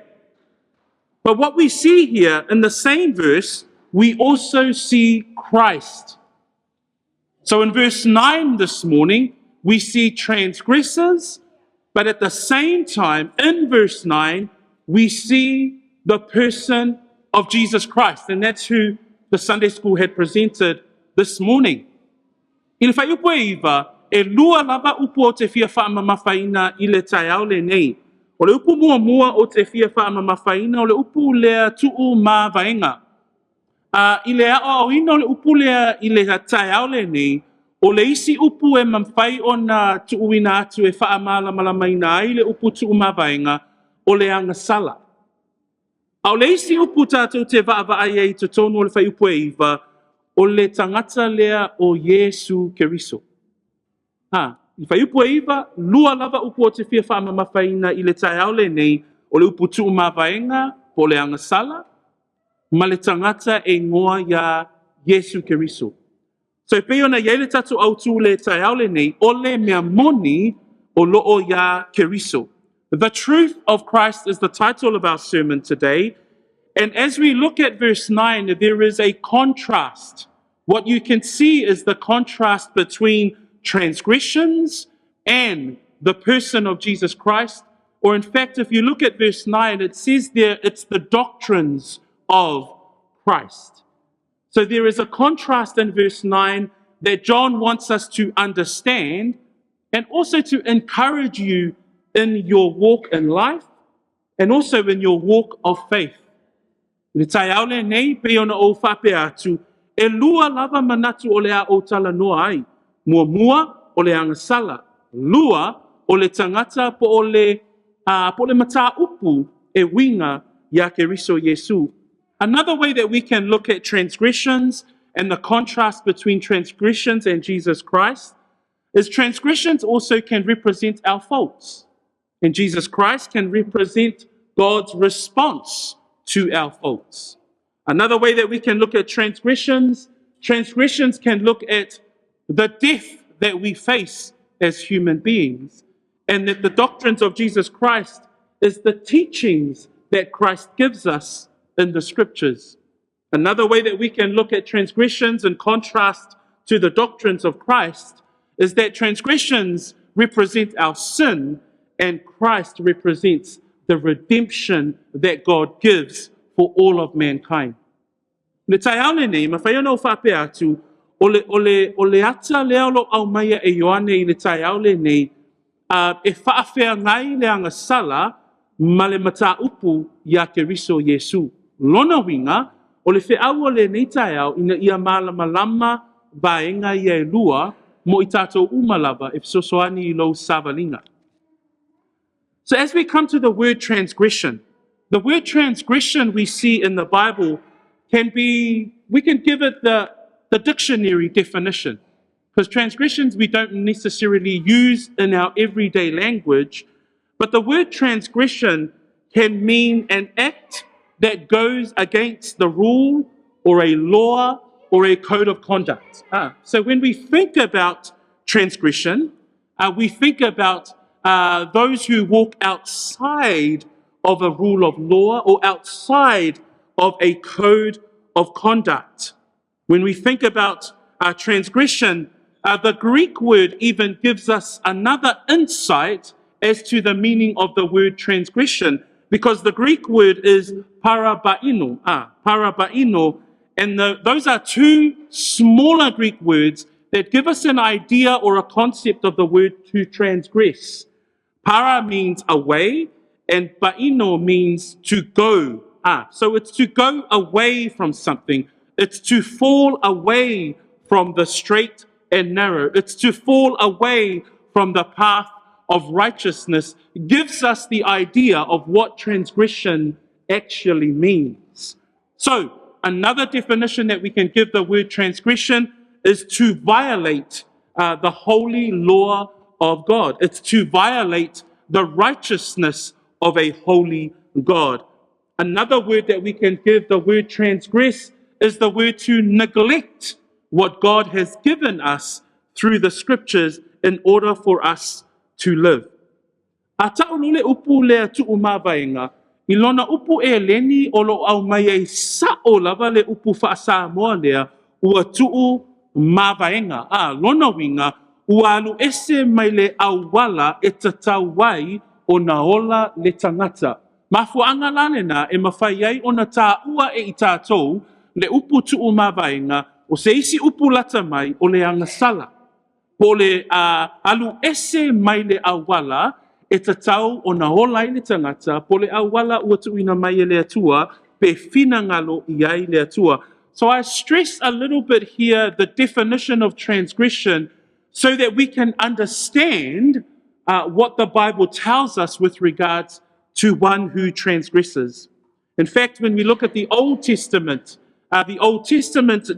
E: But what we see here in the same verse, we also see Christ. So in verse 9 this morning, we see transgressors, but at the same time, in verse 9, we see the person of Jesus Christ. And that's who the Sunday school had presented this morning. I le whai upo e iwa, e lua lava upo o te fia whaamamawhaina i le tai au le nei. O le upu mua o te fia whaamamawhaina, o le upu lea tuu mā vaenga. I le ao ina o le upu lea i le tai au le nei, o le isi upu e mamwhai o na tuu ina atu e whaamalamalaina ai le upu tuu mā vaenga, o le anga sala. O le isi upu tātou te vaava ai e te tonu o le whai upo e iwa, o le tangata lea o Yesu Keriso. I whai upu e iwa, lua lava upu o te fia whaamamawhaina i le tai au le nei, o le upu tuu mā vaenga, po le anga sala, ma le tangata e ngoa ia Yesu Keriso. So e peo na iei le tatu au tū le tai au le nei, o le mea moni o loo ia Keriso. The truth of Christ is the title of our sermon today. And as we look at verse 9, there is a contrast. What you can see is the contrast between transgressions and the person of Jesus Christ. Or in fact, if you look at verse 9, it says there it's the doctrines of Christ. So there is a contrast in verse 9 that John wants us to understand and also to encourage you in your walk in life and also in your walk of faith. Le tai aole nei pe ona o whape atu, e lua lava manatu o le a o tala noa ai, mua o le angasala, lua o le tangata po o le mata upu e winga ya ke riso Yesu. Another way that we can look at transgressions and the contrast between transgressions and Jesus Christ is transgressions also can represent our faults. And Jesus Christ can represent God's response to our faults. Another way that we can look at transgressions can look at the death that we face as human beings, and that the doctrines of Jesus Christ is the teachings that Christ gives us in the scriptures. Another way that we can look at transgressions in contrast to the doctrines of Christ is that transgressions represent our sin and Christ represents the redemption that God gives for all of mankind. Le tai aole nei, mawhai ana o whape atu, o le ata leo lo au maia e Ioane i le tai aole nei, e whaafea ngai le anga sala ma le mata upu ya ke riso Yesu. Lona winga, o le whiaua le nei tai au ina ia malama vaenga ia e lua mo i tātou umalava e fisosoani I lo savalinga. So as we come to the word transgression we see in the Bible we can give it the dictionary definition, because transgressions we don't necessarily use in our everyday language, but the word transgression can mean an act that goes against the rule or a law or a code of conduct. So when we think about transgression, we think about those who walk outside of a rule of law or outside of a code of conduct. When we think about transgression, the Greek word even gives us another insight as to the meaning of the word transgression, because the Greek word is parabaino, and those are two smaller Greek words that give us an idea or a concept of the word to transgress. Para means away, and baino means to go. So it's to go away from something. It's to fall away from the straight and narrow. It's to fall away from the path of righteousness. Gives us the idea of what transgression actually means. So another definition that we can give the word transgression is to violate the holy law of God. It's to violate the righteousness of a holy God. Another word that we can give the word transgress is the word to neglect what God has given us through the scriptures in order for us to live. A taunule upu lea tu'u mawaenga, ilona upu e leni o lo au mai e sa o lava le upu whaasa moa lea ua tu'u mawaenga. Lona winga, ua alu ese mai le awala e tatau wai o na ola le tangata. Mafuanga lanena e mawhai ai o na tā ua e i tātou le upu tu'u mawaenga o se isi upu lata mai o le angasala. Po le alu ese mai le awala e tatau o na ola i le tangata, po le awala ua tu'uina mai e le atua, pe fina ngalo i ai le atua. So I stress a little bit here the definition of transgression so that we can understand what the Bible tells us with regards to one who transgresses. In fact, when we look at the Old Testament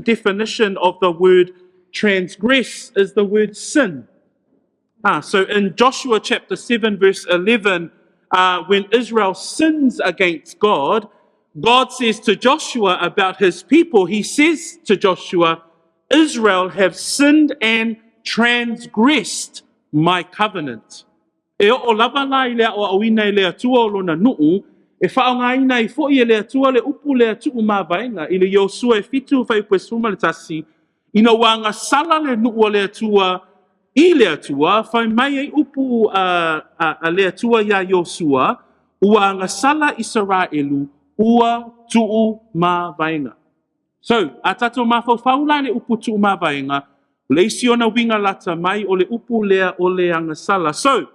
E: definition of the word transgress is the word sin. So in Joshua chapter 7, verse 11, when Israel sins against God, God says to Joshua about his people, he says to Joshua, Israel have sinned and transgressed my covenant. E o lava la I le o awina I le atua o lona nuu, e whaongaina I fo'i e le atua le upu le atu mawainga, I le Yosua e fitu whai puesuma le tasi, ina wanga sala le nuu o le atua, I le atua, whai mai e upu a le atua ya Yosua, ua nga sala Israelu, ua tuu mawainga. So, a tato mawhawhaula le upu tuu mawainga, le isi ona winga lata mai o le upu lea o le anga sala. So,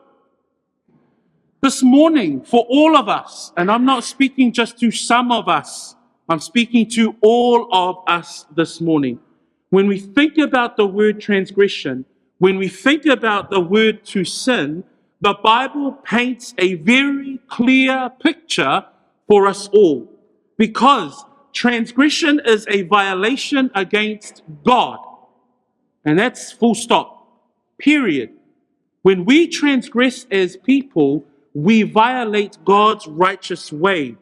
E: this morning, for all of us, and I'm not speaking just to some of us, I'm speaking to all of us this morning. When we think about the word transgression, when we think about the word to sin, the Bible paints a very clear picture for us all. Because transgression is a violation against God. And that's full stop, period. When we transgress as people, we violate God's righteous way.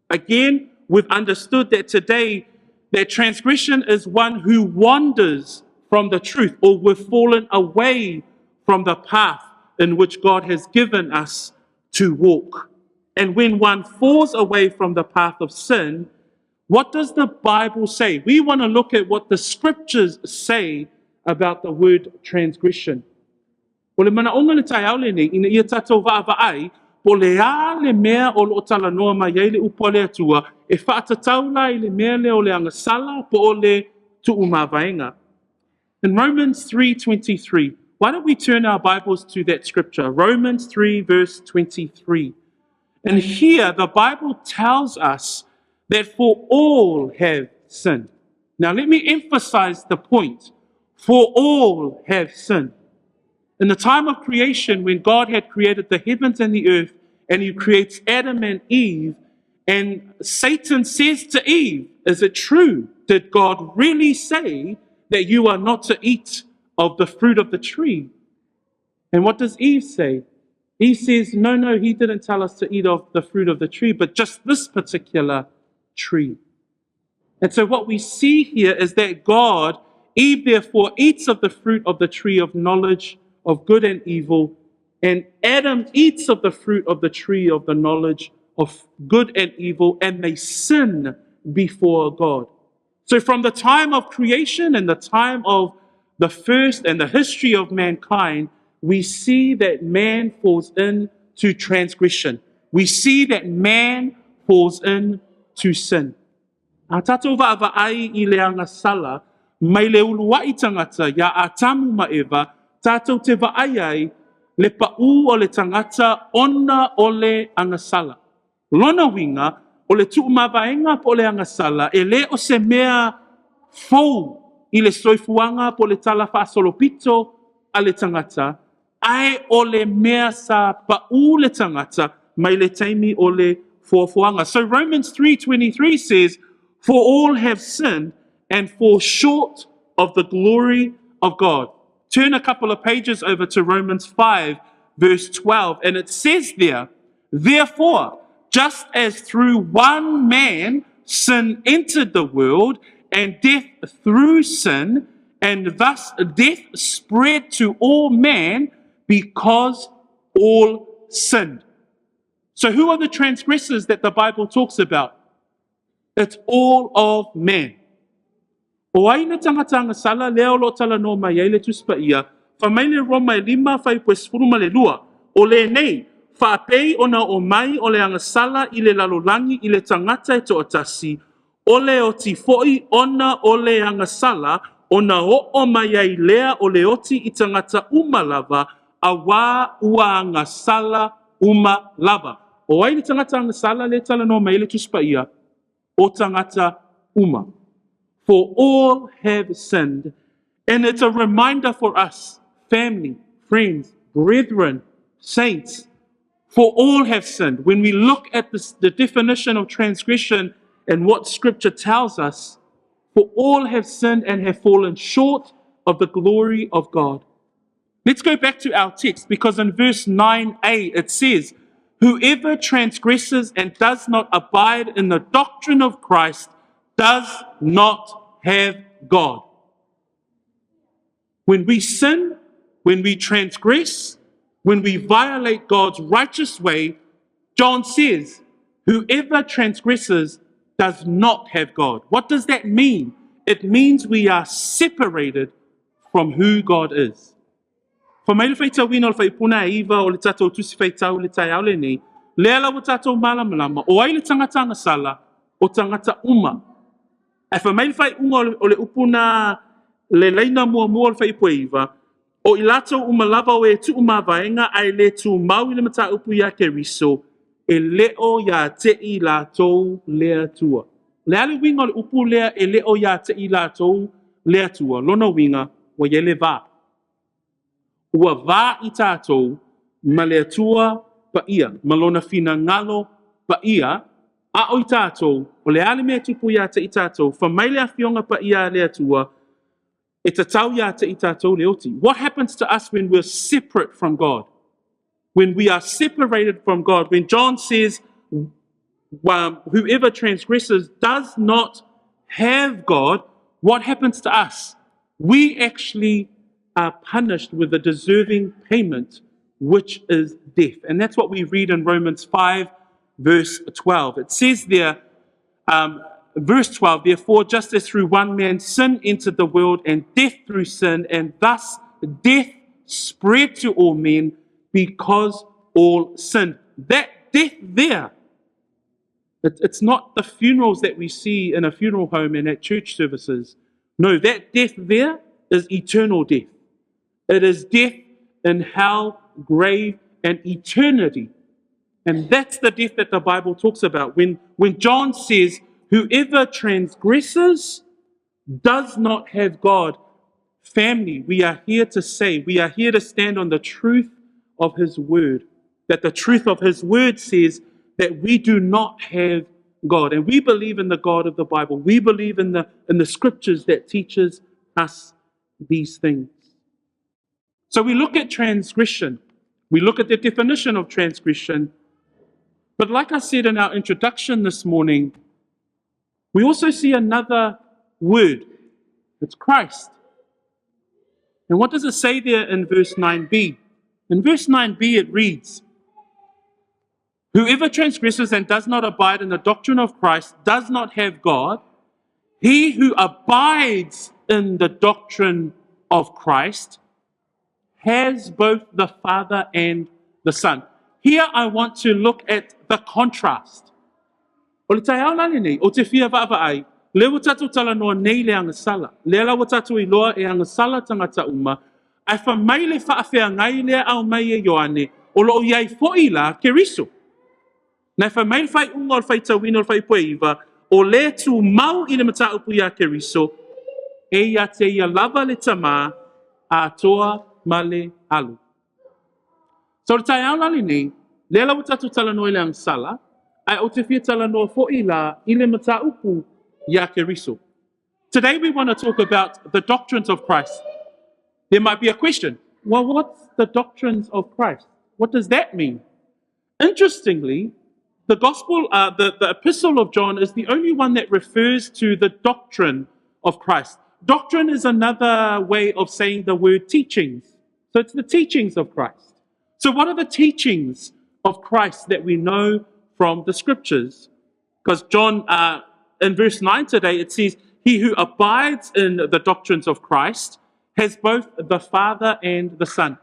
E: Again, we've understood that today, that transgression is one who wanders from the truth, or we've fallen away from the path in which God has given us to walk. And when one falls away from the path of sin, what does the Bible say? We want to look at what the scriptures say about the word transgression. O le mana onga le tai au le nei, ina ia tatou vaavai, po le a le mea o lo tala noa mai ai le upo le atua, e whaatatau la I le mea le o le anga sala po o le tuu mawaenga. In Romans 3:23, why don't we turn our Bibles to that scripture? Romans 3 verse 23. And here the Bible tells us that for all have sinned. Now let me emphasize the point. For all have sinned. In the time of creation, when God had created the heavens and the earth, and he creates Adam and Eve, and Satan says to Eve, is it true? Did God really say that you are not to eat of the fruit of the tree? And what does Eve say? Eve says, no, he didn't tell us to eat of the fruit of the tree, but just this particular tree. And so what we see here is that God, Eve therefore eats of the fruit of the tree of knowledge of good and evil, and Adam eats of the fruit of the tree of the knowledge of good and evil, and they sin before God. So from the time of creation and the time of the first and the history of mankind, we see that man falls into transgression. We see that man falls into sin. A tatou vaavai I le anga sala, mai le ulua I tangata ia a tamu ma Eva, tatou te vaai ai le pa'u o le tangata ona o le anga sala. Lona winga o le tuu mawaenga po le anga sala, e le o se mea fou I le soifuanga po le tala whaasolopito a le tangata, ai o le mea sa pa'u le tangata mai le taimi o le fuafuanga. So Romans 3:23 says, for all have sinned and fall short of the glory of God. Turn a couple of pages over to Romans 5 verse 12, and it says there, therefore, just as through one man sin entered the world, and death through sin, and thus death spread to all men because all sinned. So who are the transgressors that the Bible talks about? It's all of man. O ai na tangatanga sala leo lo tala no mai ele tuspa ia, fa mai le Roma 5 fai pues furuma le lua, o le nei, fa pei ona o mai o le anga sala I le lalolangi I le tangata e to atasi, o le o ti foi ona o le anga sala, ona o mai ai lea o le oti I tangata umalava, a wā ua anga sala umalava. O ai le tangata anga sala le tala no mai ele tuspa ia, o tangata uma. For all have sinned. And it's a reminder for us, family, friends, brethren, saints, for all have sinned. When we look at the definition of transgression and what Scripture tells us, for all have sinned and have fallen short of the glory of God. Let's go back to our text, because in verse 9a it says, whoever transgresses and does not abide in the doctrine of Christ does not have God. When we sin, when we transgress, when we violate God's righteous way, John says, whoever transgresses does not have God. What does that mean? It means we are separated from who God is. Fa mai le whai tau ina o le whai puna e iwa o le tatou tusi whai tau le tai au le nei, le ala o tatou malamalama, o ai le tangata angasala, o tangata uma. E fa mai le whai unga o le upuna le leina mua mua o le whai pua iwa, o i latou umalava o e tu umavaenga ai le tu mau i le mata upu ia ke riso, e leo ia te i latou lea tua. Le ale winga o le upu lea e leo ia te i latou lea tua, lona winga wa ye le vā. Ua vā i tātou ma lea tua pa ia, ma lona fina ngalo pa ia, a o i tātou, o le ale mea tupu ia te i tātou, fa mai lea fionga pa ia lea tua, e te tau ia te i tātou le oti. What happens to us when we're separate from God? When we are separated from God, when John says, whoever transgresses does not have God, what happens to us? We actually are punished with a deserving payment, which is death. And that's what we read in Romans 5, verse 12. It says there, verse 12, therefore, just as through one man sin entered the world, and death through sin, and thus death spread to all men because all sinned. That death there, it's not the funerals that we see in a funeral home and at church services. No, that death there is eternal death. It is death in hell, grave, and eternity. And that's the death that the Bible talks about. When John says, whoever transgresses does not have God. Family, we are here to say, we are here to stand on the truth of His Word. That the truth of His Word says that we do not have God. And we believe in the God of the Bible. We believe in the scriptures that teaches us these things. So we look at transgression. We look at the definition of transgression. But like I said in our introduction this morning, we also see another word. It's Christ. And what does it say there in verse 9b? In verse 9b it reads, whoever transgresses and does not abide in the doctrine of Christ does not have God. He who abides in the doctrine of Christ has both the Father and the Son. Here I want to look at the contrast. O le tai aulani nei, o te fia vaavai, le wa tatu tala noa nei le angasala, le ala wa tatu I loa e angasala tangata uma, ai wha mai le whaafea ngai lea au mai e Ioane, o loo iai fo'i la ke riso. Nai wha mai whai unga o whai tawina o whai poeiva, o le tu mau I le mata upu ia ke riso, e ia te ia lava le tama, a toa male alu. So le tai aulani nei, le ala wa tatu tala noa le angasala, ai o te fia tala noa fo'i la I le mata upu ia ke riso. Today we want to talk about the doctrines of Christ. There might be a question, well, what's the doctrines of Christ? What does that mean? Interestingly, the gospel, the epistle of John is the only one that refers to the doctrine of Christ. Doctrine is another way of saying the word teachings. So it's the teachings of Christ. So what are the teachings of Christ that we know from the scriptures? Because John, in verse 9 today, it says, he who abides in the doctrines of Christ has both the Father and the Son.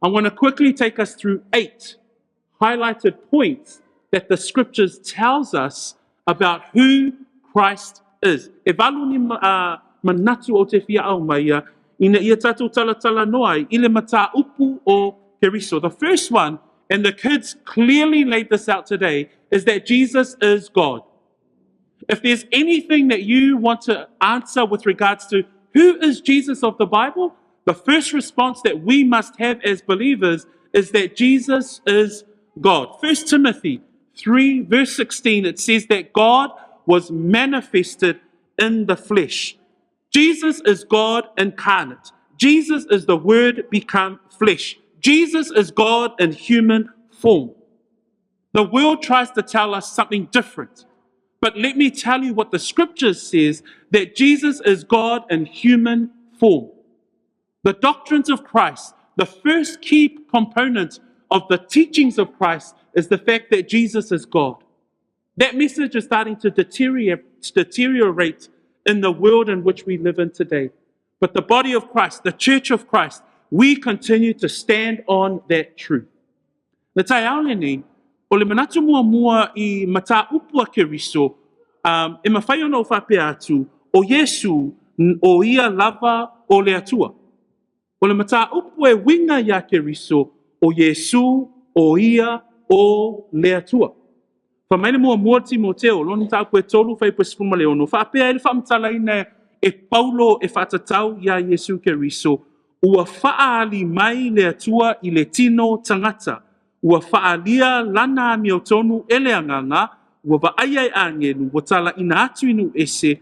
E: I want to quickly take us through 8 highlighted points that the scriptures tells us about who Christ is. E walu ni manatu o te fia au mai ina ia tatu tala noai I le mata upu o keriso. The first one, and the kids clearly laid this out today, is that Jesus is God. If there's anything that you want to answer with regards to who is Jesus of the Bible, the first response that we must have as believers is that Jesus is God. 1 Timothy 3 verse 16, it says that God was manifested in the flesh. Jesus is God incarnate. Jesus is the Word become flesh. Jesus is God in human form. The world tries to tell us something different. But let me tell you what the scriptures says, that Jesus is God in human form. The doctrines of Christ, the first key component of the teachings of Christ is the fact that Jesus is God. That message is starting to deteriorate in the world in which we live in today. But the body of Christ, the church of Christ, we continue to stand on that truth. Na tai aole nei, o le manatu mua I mata upua ke riso, e mawhai ona o whapea atu, o Yesu o ia lava o le atua. O le mata upua e winga ia ke riso, o Yesu o ia o le atua. Whamaile mua Timoteo, loni tā koe tolu whai pasipuma le ono. Whapea ele whamtala ina e Paulo e whatatau ia Yesu ke riso. Ua whaali mai le atua I le tino tangata. Ua whaalia lana mi o tonu ele anganga. Ua vaaiai angelu, ua tala ina atu inu ese.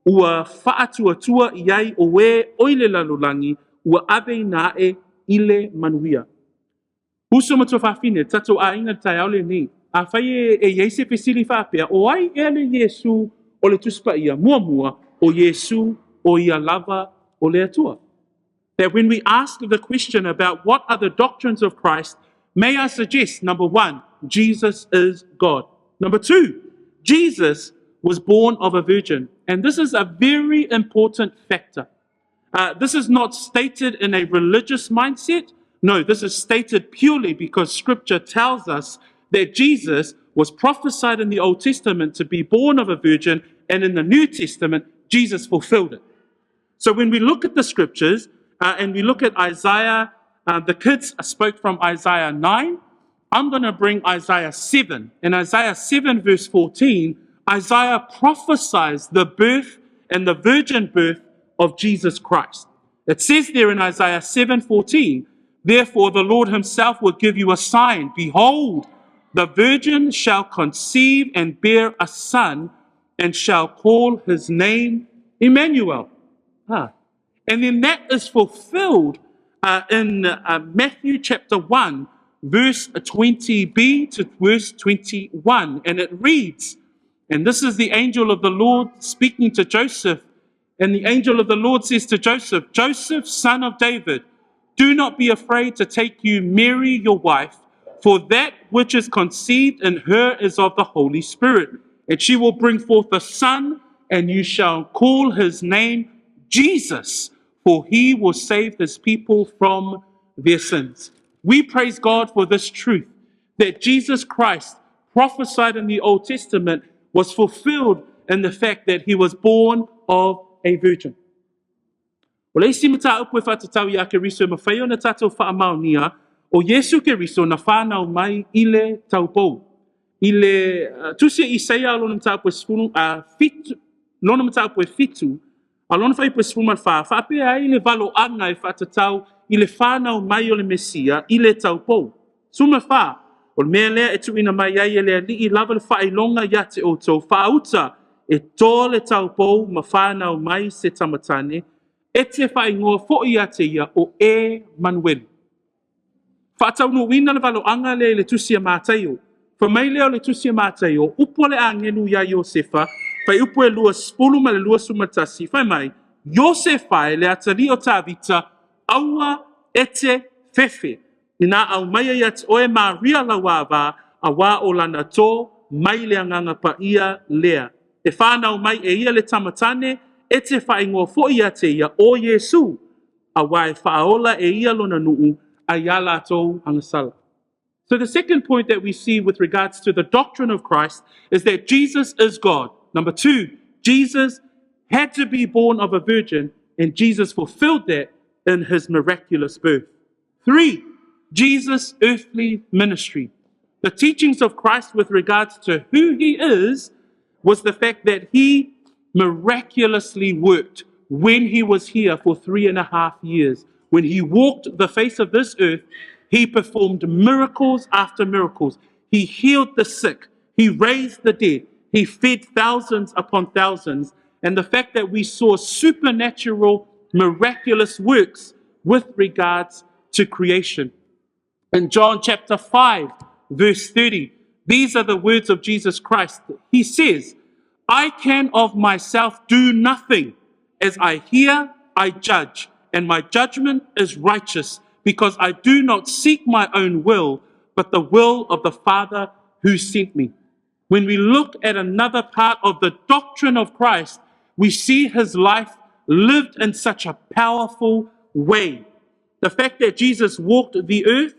E: Ua whaatuatua iai o we oile lalolangi. Ua abe ina e ile manuia. Huso matua whawhine, tato a inga tai aole nei. A whai e yeise pesili whapea, o ai ele Yesu o le tuspa ia mua, o Yesu o ia lava o le atua. That when we ask the question about what are the doctrines of Christ, may I suggest, number one, Jesus is God. Number two, Jesus was born of a virgin. And this is a very important factor. This is not stated in a religious mindset. No, this is stated purely because Scripture tells us that Jesus was prophesied in the Old Testament to be born of a virgin, and in the New Testament, Jesus fulfilled it. So when we look at the Scriptures, and we look at Isaiah, the kids spoke from Isaiah 9. I'm going to bring Isaiah 7. In Isaiah 7 verse 14, Isaiah prophesies the birth and the virgin birth of Jesus Christ. It says there in Isaiah 7:14, therefore the Lord himself will give you a sign. Behold, the virgin shall conceive and bear a son, and shall call his name Emmanuel. And then that is fulfilled in Matthew chapter 1, verse 20b to verse 21. And it reads, and this is the angel of the Lord speaking to Joseph. And the angel of the Lord says to Joseph, Joseph, son of David, do not be afraid to take you Mary, your wife, for that which is conceived in her is of the Holy Spirit. And she will bring forth a son, and you shall call his name Jesus, for he will save his people from their sins. We praise God for this truth, that Jesus Christ, prophesied in the Old Testament, was fulfilled in the fact that he was born of a virgin. O le isi mata upu e whatatau ia ke riso e mawhaio na tātou whaamaunia o Yesu ke riso na whanau mai ile taupou. Ile tusia Isaia alona mata upu e spunu fitu, lona mata upu e fitu, alona whai upu e spunu man whapea ai le valo anga e whatatau ile whanau mai o le Mesia ile taupou. Suma wha, o le mea lea e tuina mai ai e lea li I lava le whailonga ia te o tau whauta e tō le taupou ma whanau mai se tamatane, e te whaingoa fo'i a te ia o e Manuel. Whaatau no wina le valo anga le tusia mātaio. Whamai leo le tusia mātaio, upo le angenu ia Iosefa, whai upo e lua spulu ma le lua sumatasi, whai mai, Iosefa e le atari o tāvita, aua e te fefe. Ina au mai ia te oe Maria la wāwā, a wā o lana tō, mai le anganga pa ia lea. E whanau mai e ia le tamatane, e te whaingoa fo'i a te ia o Yesu, a wai whaola e ia lona nuu, a ia lātou angasala. So the second point that we see with regards to the doctrine of Christ is that Jesus is God. Number two, Jesus had to be born of a virgin, and Jesus fulfilled that in his miraculous birth. Three, Jesus' earthly ministry. The teachings of Christ with regards to who he is was the fact that he miraculously worked when he was here for 3.5 years. When he walked the face of this earth, he performed miracles after miracles. He healed the sick. He raised the dead. He fed thousands upon thousands. And the fact that we saw supernatural, miraculous works with regards to creation. In John chapter 5, verse 30, these are the words of Jesus Christ. He says, I can of myself do nothing. As I hear, I judge, and my judgment is righteous, because I do not seek my own will, but the will of the Father who sent me. When we look at another part of the doctrine of Christ, we see his life lived in such a powerful way. The fact that Jesus walked the earth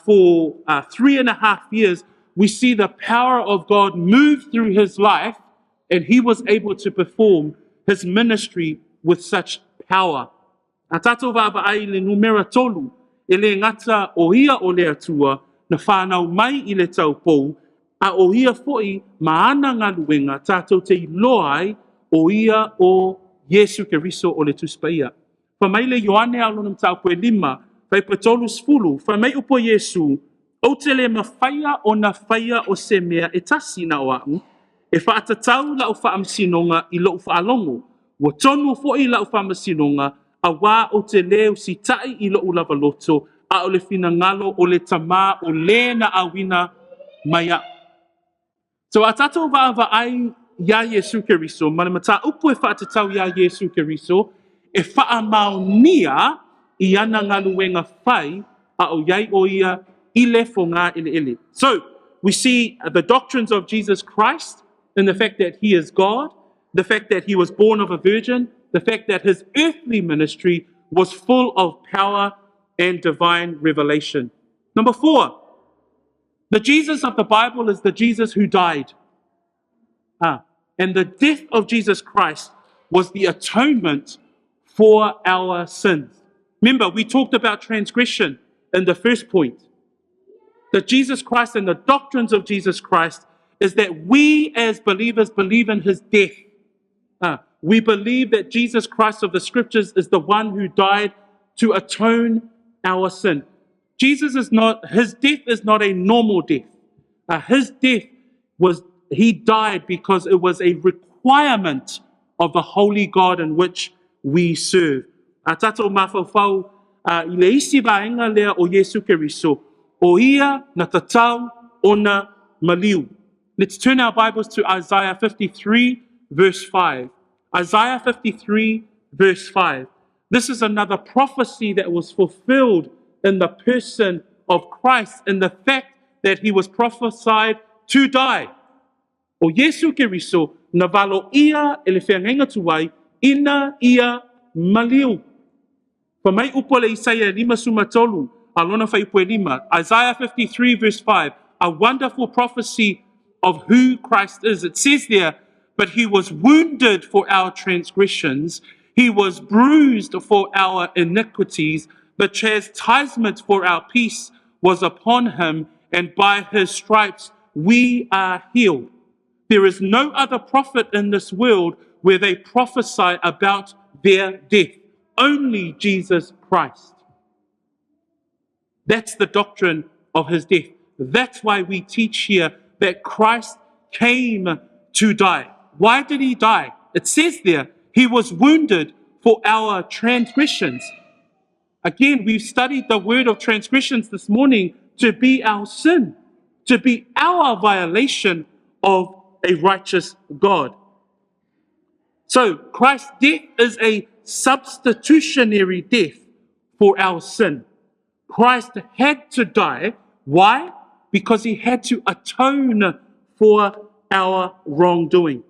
E: for 3.5 years, we see the power of God move through his life, and he was able to perform his ministry with such power. A tātou wāwaai le numera tolu, e le ngata o ia o le atua, na whānau mai i le taupou, a o ia fo'i maana ngā luenga tātou te iloa ai o ia o Yesu Keriso o le tuspaia. Whamai le Ioane alonam tau koe 5, whai patolu sfulu, whamai upo Yesu, o te le mawhaia o na whaia o se mea e tasi na o au, e whaatatau la o whaamsinonga i lo whaalongo, wa tonu fo'i la o whaamsinonga, a wā o te leo si tai i lo ulava loto, a o le fina ngalo o le tamā o le na awina mai a. So a tātou wāwa ai ia Yesu Keriso, mana mata upu e whaatatau ia Yesu Keriso, e whaamaunia i ana ngā luenga whai a o iai o ia i le fo ngā ele ele. So we see the doctrines of Jesus Christ in the fact that he is God, the fact that he was born of a virgin, the fact that his earthly ministry was full of power and divine revelation. Number 4, the Jesus of the Bible is the Jesus who died. And the death of Jesus Christ was the atonement for our sins. Remember, we talked about transgression in the first point. That Jesus Christ and the doctrines of Jesus Christ is that we as believers believe in his death. We believe that Jesus Christ of the scriptures is the one who died to atone our sin. His death is not a normal death. His death he died because it was a requirement of the holy God in which we serve. Tātou mawhauwhau i le isi vaenga lea o Yesu Keriso, o ia na tatau ona maliu. Let's turn our Bibles to Isaiah 53, verse 5. Isaiah 53, verse 5. This is another prophecy that was fulfilled in the person of Christ, in the fact that he was prophesied to die. O Yesu Keriso, na valo ia e le whengenga tuai, ina ia maliu. Whamai upo le Isaiah 5 sumatolu, alona whai upo e 5. Isaiah 53, verse 5. A wonderful prophecy of who Christ is. It says there, but he was wounded for our transgressions, he was bruised for our iniquities, the chastisement for our peace was upon him, and by his stripes we are healed. There is no other prophet in this world where they prophesy about their death. Only Jesus Christ. That's the doctrine of his death. That's why we teach here that Christ came to die. Why did he die? It says there, he was wounded for our transgressions. Again, we've studied the word of transgressions this morning to be our sin, to be our violation of a righteous God. So Christ's death is a substitutionary death for our sin. Christ had to die. Why? Because he had to atone for our wrongdoing.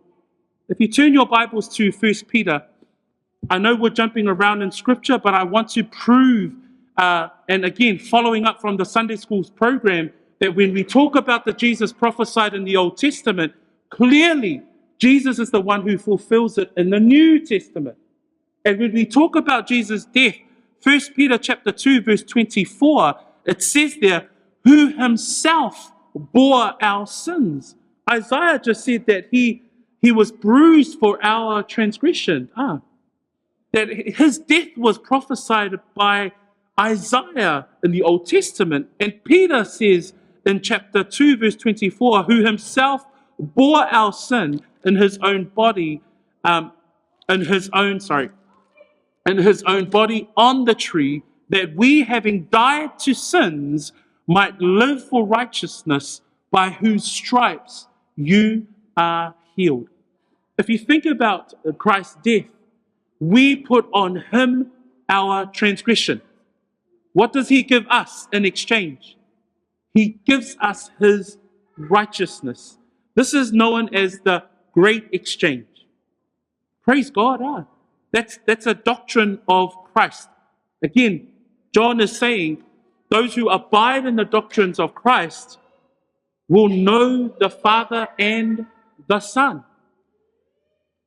E: If you turn your Bibles to 1 Peter, I know we're jumping around in scripture, but I want to prove, and again, following up from the Sunday Schools program, that when we talk about the Jesus prophesied in the Old Testament, clearly Jesus is the one who fulfills it in the New Testament. And when we talk about Jesus' death, 1 Peter chapter 2, verse 24, it says there, who himself bore our sins. Isaiah just said that he was bruised for our transgression. That his death was prophesied by Isaiah in the Old Testament. And Peter says in chapter 2, verse 24, who himself bore our sin in his own body, in his own body on the tree, that we, having died to sins, might live for righteousness, by whose stripes you are healed. If you think about Christ's death, we put on him our transgression. What does he give us in exchange? He gives us his righteousness. This is known as the great exchange. Praise God. That's a doctrine of Christ. Again, John is saying those who abide in the doctrines of Christ will know the Father and the Son.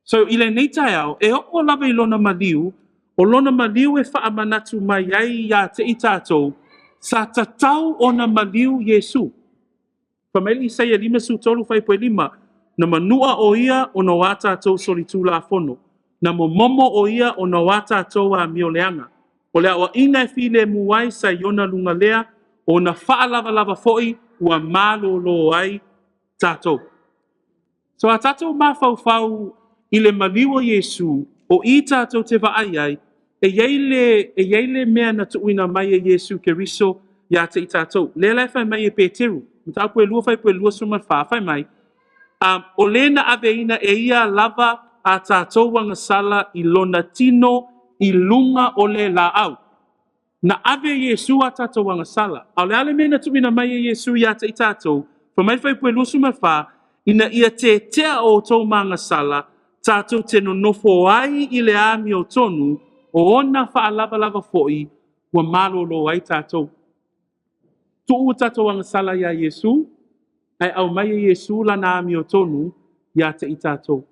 E: So, ile nei tae au, e o lava I lona maliu, o lona maliu e whaamanatu mai ai ia te I tātou, sa tatau o na maliu Yesu. Pameli Isaia 5:5, na manua o ia o na wā tātou solitula fono, na momomo o ia o na wā tātou a mioleanga. O lea o ina e while muai sa iona lunga lea, o na whaalava fo'i ua mālolo ai tātou. So a tātou mawhauwhau I le maliu o Yesu, o I tātou te vaai ai, e iei le mea na tuuina mai e Yesu ke riso ia te I tātou. Le lai whai mai e Peteru, mtau pue lua suman whai mai, o le na aveina e ia lava a tātou wangasala I lona tino I lunga o le la au. Na ave Yesu a tātou wangasala. Au le ale mea na tuuina mai e Yesu ia te I tātou, whamai whai pue lua suman ina ia te tea o tō mangasala, tātou te nonofo ai I le ami o tonu, o ona whaalava fo'i, ua malolo ai tātou. Tu'u tātou angasala ia Yesu, ai au mai Yesu lana ami o tonu, ia te I tātou.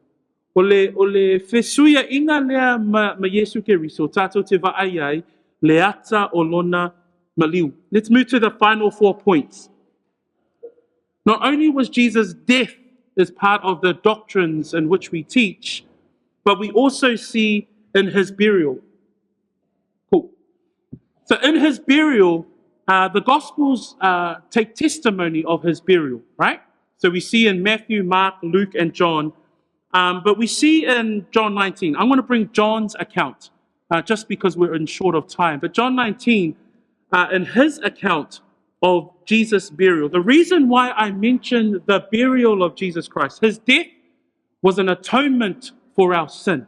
E: O le whesuia inga lea ma Yesu ke riso, tātou te vaai ai, le ata o lona maliu. Let's move to the final 4 points. Not only was Jesus' death is part of the doctrines in which we teach, but we also see in his burial. Cool. So in his burial, the Gospels take testimony of his burial, right? So we see in Matthew, Mark, Luke, and John, but we see in John 19, I'm going to bring John's account, just because we're in short of time, but John 19, in his account of Jesus' burial. The reason why I mention the burial of Jesus Christ, his death was an atonement for our sin.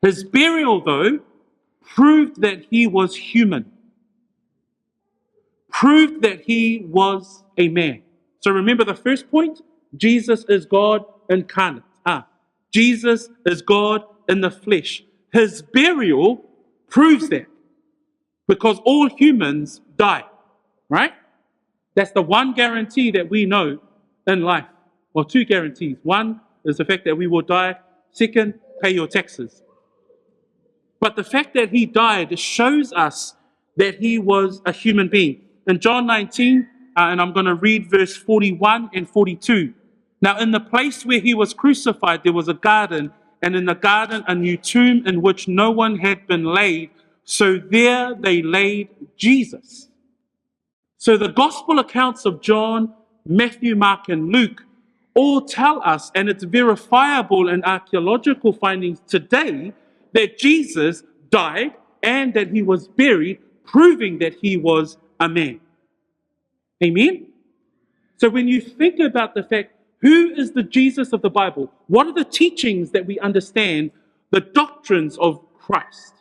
E: His burial, though, proved that he was human, proved that he was a man. So remember the first point, Jesus is God incarnate. Jesus is God in the flesh. His burial proves that, because all humans die. Right? That's the one guarantee that we know in life. Well, 2 guarantees. One is the fact that we will die. Second, pay your taxes. But the fact that he died shows us that he was a human being. In John 19, and I'm going to read verse 41 and 42. Now, in the place where he was crucified, there was a garden, and in the garden a new tomb in which no one had been laid. So there they laid Jesus. So the gospel accounts of John, Matthew, Mark, and Luke all tell us, and it's verifiable in archaeological findings today, that Jesus died and that he was buried, proving that he was a man. Amen? So when you think about the fact, who is the Jesus of the Bible? What are the teachings that we understand, the doctrines of Christ?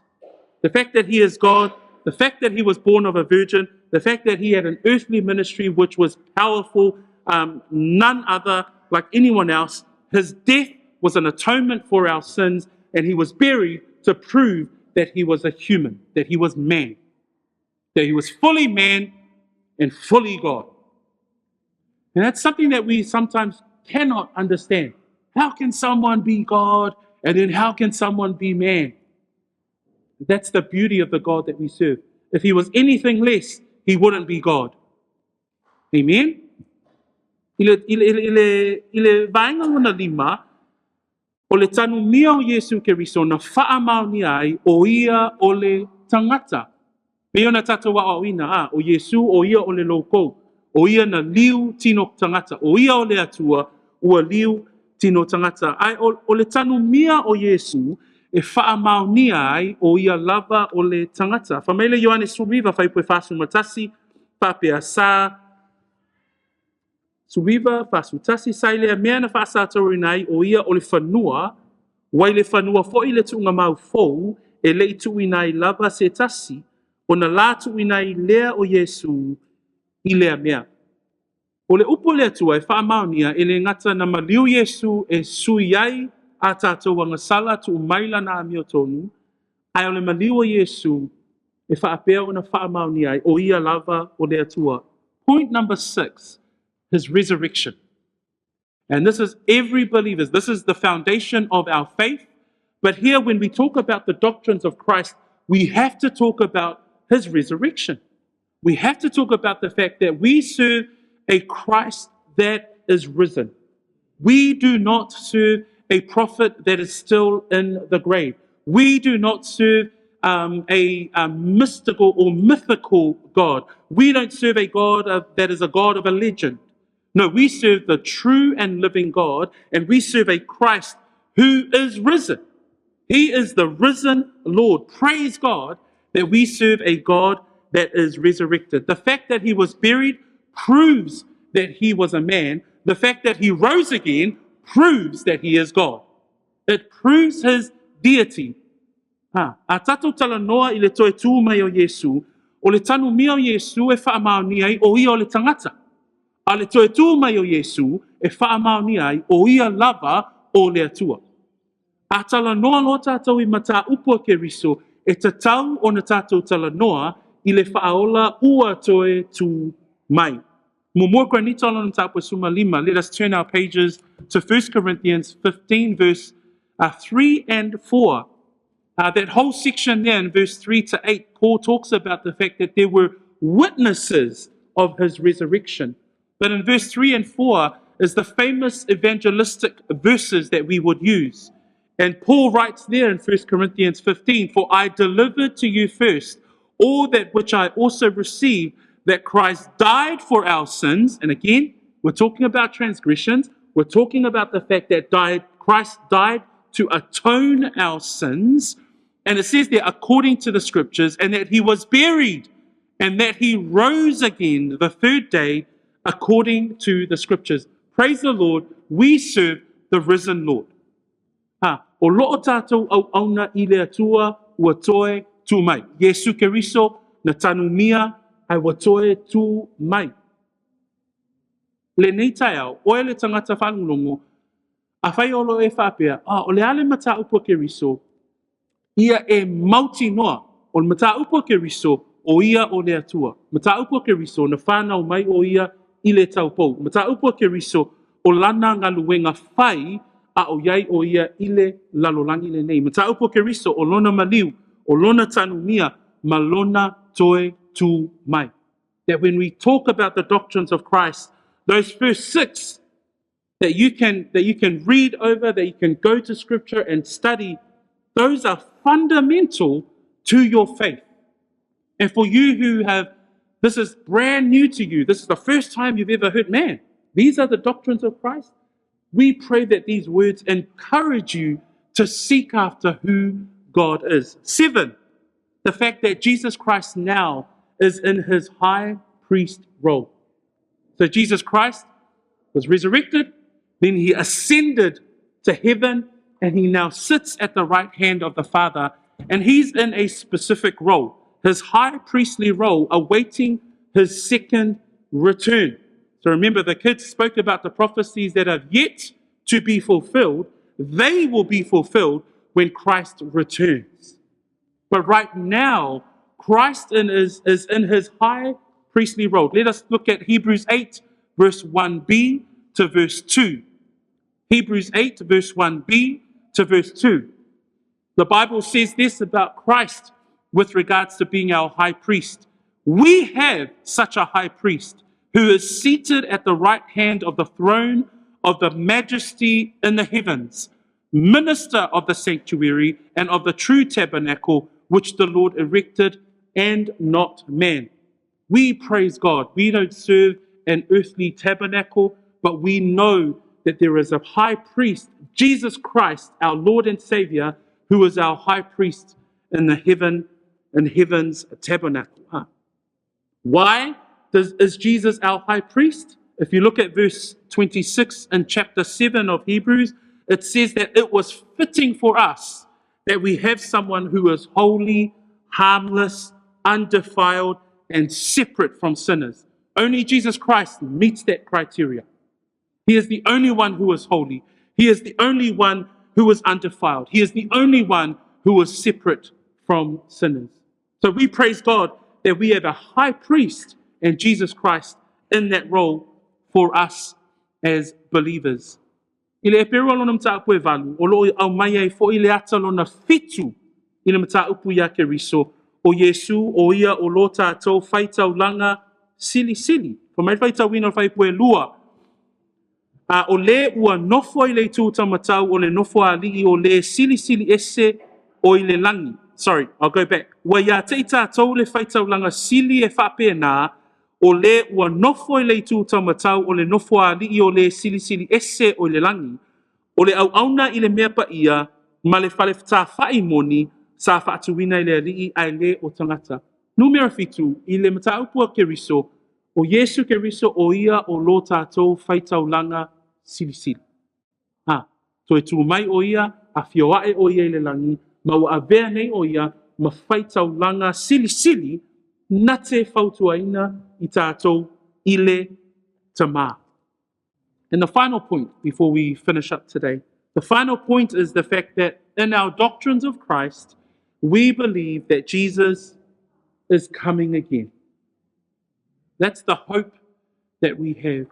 E: The fact that he is God, the fact that he was born of a virgin, the fact that he had an earthly ministry which was powerful, none other like anyone else. His death was an atonement for our sins, and he was buried to prove that he was a human, that he was man, that he was fully man and fully God. And that's something that we sometimes cannot understand. How can someone be God, and then how can someone be man? That's the beauty of the God that we serve. If he was anything less, he wouldn't be God. Amen? Ile vaenga ona 5, o le tanu mia o Yesu Keriso na whaamaoni ai o ia o le tangata. Me ona tata wa o ina, o Yesu o ia o le loko, o ia na liu tino tangata, o ia o le atua, ua liu tino tangata. Ai o le tanu mia o Yesu, e whaamaoni ai o ia lava o le tangata. Whamele Ioane Suriva whaipoe whasu matasi, papea sa, Suriva whasu tasi, sailea mea na whaasātou nai o ia o le whanua, wai le whanua fo'i le tuunga mau fou, e le itu nai lava se tasi, o na lātu ina I lea o Iesu I lea mea. O le upo le atua e whaamaunia e le ngata na maliu Iesu e sui ai a tātou angasala tu umaila na amio tonu, ai o le maliu o Iesu e whaapea o na whaamaunia ai o ia lava o le atua. Point number 6, his resurrection. And this is every believer's, this is the foundation of our faith. But here when we talk about the doctrines of Christ, we have to talk about his resurrection. We have to talk about the fact that we serve a Christ that is risen. We do not serve a prophet that is still in the grave. We do not serve a mystical or mythical God. We don't serve a God that is a God of a legend. No, we serve the true and living God, and we serve a Christ who is risen. He is the risen Lord. Praise God that we serve a God that is resurrected. The fact that he was buried proves that he was a man. The fact that he rose again proves that he is God. It proves his deity. A tatou tala noa I le toe tū mai o Iesu, o le tanu mia o Iesu e whaamaoni ai o ia o le tangata. A le toe tū mai o Iesu e whaamaoni ai o ia lava o le atua. A tala noa lo tātou I mata upua ke riso e tatau o na tātou tala noa I le whaola ua toe tū mai. Mo granita alon tāpua suma lima. Let us turn our pages to 1 Corinthians 15 verse 3 and 4. That whole section there in verse 3 to 8, Paul talks about the fact that there were witnesses of his resurrection. But in verse 3 and 4 is the famous evangelistic verses that we would use. And Paul writes there in 1 Corinthians 15, "For I delivered to you first all that which I also received, that Christ died for our sins." And again, we're talking about transgressions. We're talking about the fact that Christ died to atone our sins. And it says there, according to the scriptures, and that he was buried, and that he rose again the third day, according to the scriptures. Praise the Lord, we serve the risen Lord. O loo tātou au auna I le atua ua toe tū mai. Iesu Keriso na tanu mia ai ua toe tū mai. Le nei tai au, oe le tangata whanulongo, a whai olo e whapea, o le ale mata upo Keriso, ia e mauti noa, o le mata upo Keriso o ia o le atua. Mata upo Keriso na whanau mai o ia I le taupou. Mata upo Keriso o lana ngaluenga whai a o iai o ia I le lalolangi le nei. Mata upo Keriso o lona maliu, o lona tanumia, ma lona toe tū mai. That when we talk about the doctrines of Christ, those first 6 that you can read over, that you can go to scripture and study, those are fundamental to your faith. And for you who have, this is brand new to you, this is the first time you've ever heard, man, these are the doctrines of Christ. We pray that these words encourage you to seek after who God is. 7, the fact that Jesus Christ now is in his high priest role. So Jesus Christ was resurrected, then he ascended to heaven, and he now sits at the right hand of the Father, and he's in a specific role, his high priestly role, awaiting his second return. So remember, the kids spoke about the prophecies that have yet to be fulfilled. They will be fulfilled when Christ returns. But right now, Christ is in his high priestly role. Let us look at Hebrews 8, verse 1b to verse 2. Hebrews 8, verse 1b to verse 2. The Bible says this about Christ with regards to being our high priest. We have such a high priest who is seated at the right hand of the throne of the majesty in the heavens, minister of the sanctuary and of the true tabernacle which the Lord erected and not man. We praise God. We don't serve an earthly tabernacle, but we know that there is a high priest, Jesus Christ, our Lord and Savior, who is our high priest in the heaven's tabernacle. Why is Jesus our high priest? If you look at verse 26 in chapter 7 of Hebrews, it says that it was fitting for us that we have someone who is holy, harmless, undefiled, and separate from sinners. Only Jesus Christ meets that criteria. He is the only one who is holy. He is the only one who is undefiled. He is the only one who is separate from sinners. So we praise God that we have a high priest and Jesus Christ in that role for us as believers. I le epero lona mtaapu e valu, o loo au mai ai fo i le ata lona fitu i le mataupu ia ke riso, o Yesu o ia o lo tātou faitaulanga sili sili. For mai faitauina faipu e lua, o le ua nofo i le tū tamatau o le nofo a lii o le sili sili ese o i le langi. Sorry, I'll go back. Wa ia te i tātou le faitaulanga sili e whape nā, o le ua nofo i le tū tamatau o le nofo a lii o le sili sili ese o i le langi, o le au auna i le mea pa ia, ma le whale tā whai moni, sa whaatuina i le alii ai le o tangata. Numera fitu, i le mataupua ke riso, o Yesu ke riso o ia o lo tātou faitaulanga sili sili. So e tū mai o ia, a whioae o ia i le langi, ma ua avea nei o ia, ma faitaulanga sili sili, na te whautuaina i tātou i le tamā. And the final point, before we finish up today, the final point is the fact that in our doctrines of Christ, we believe that Jesus is coming again. That's the hope that we have.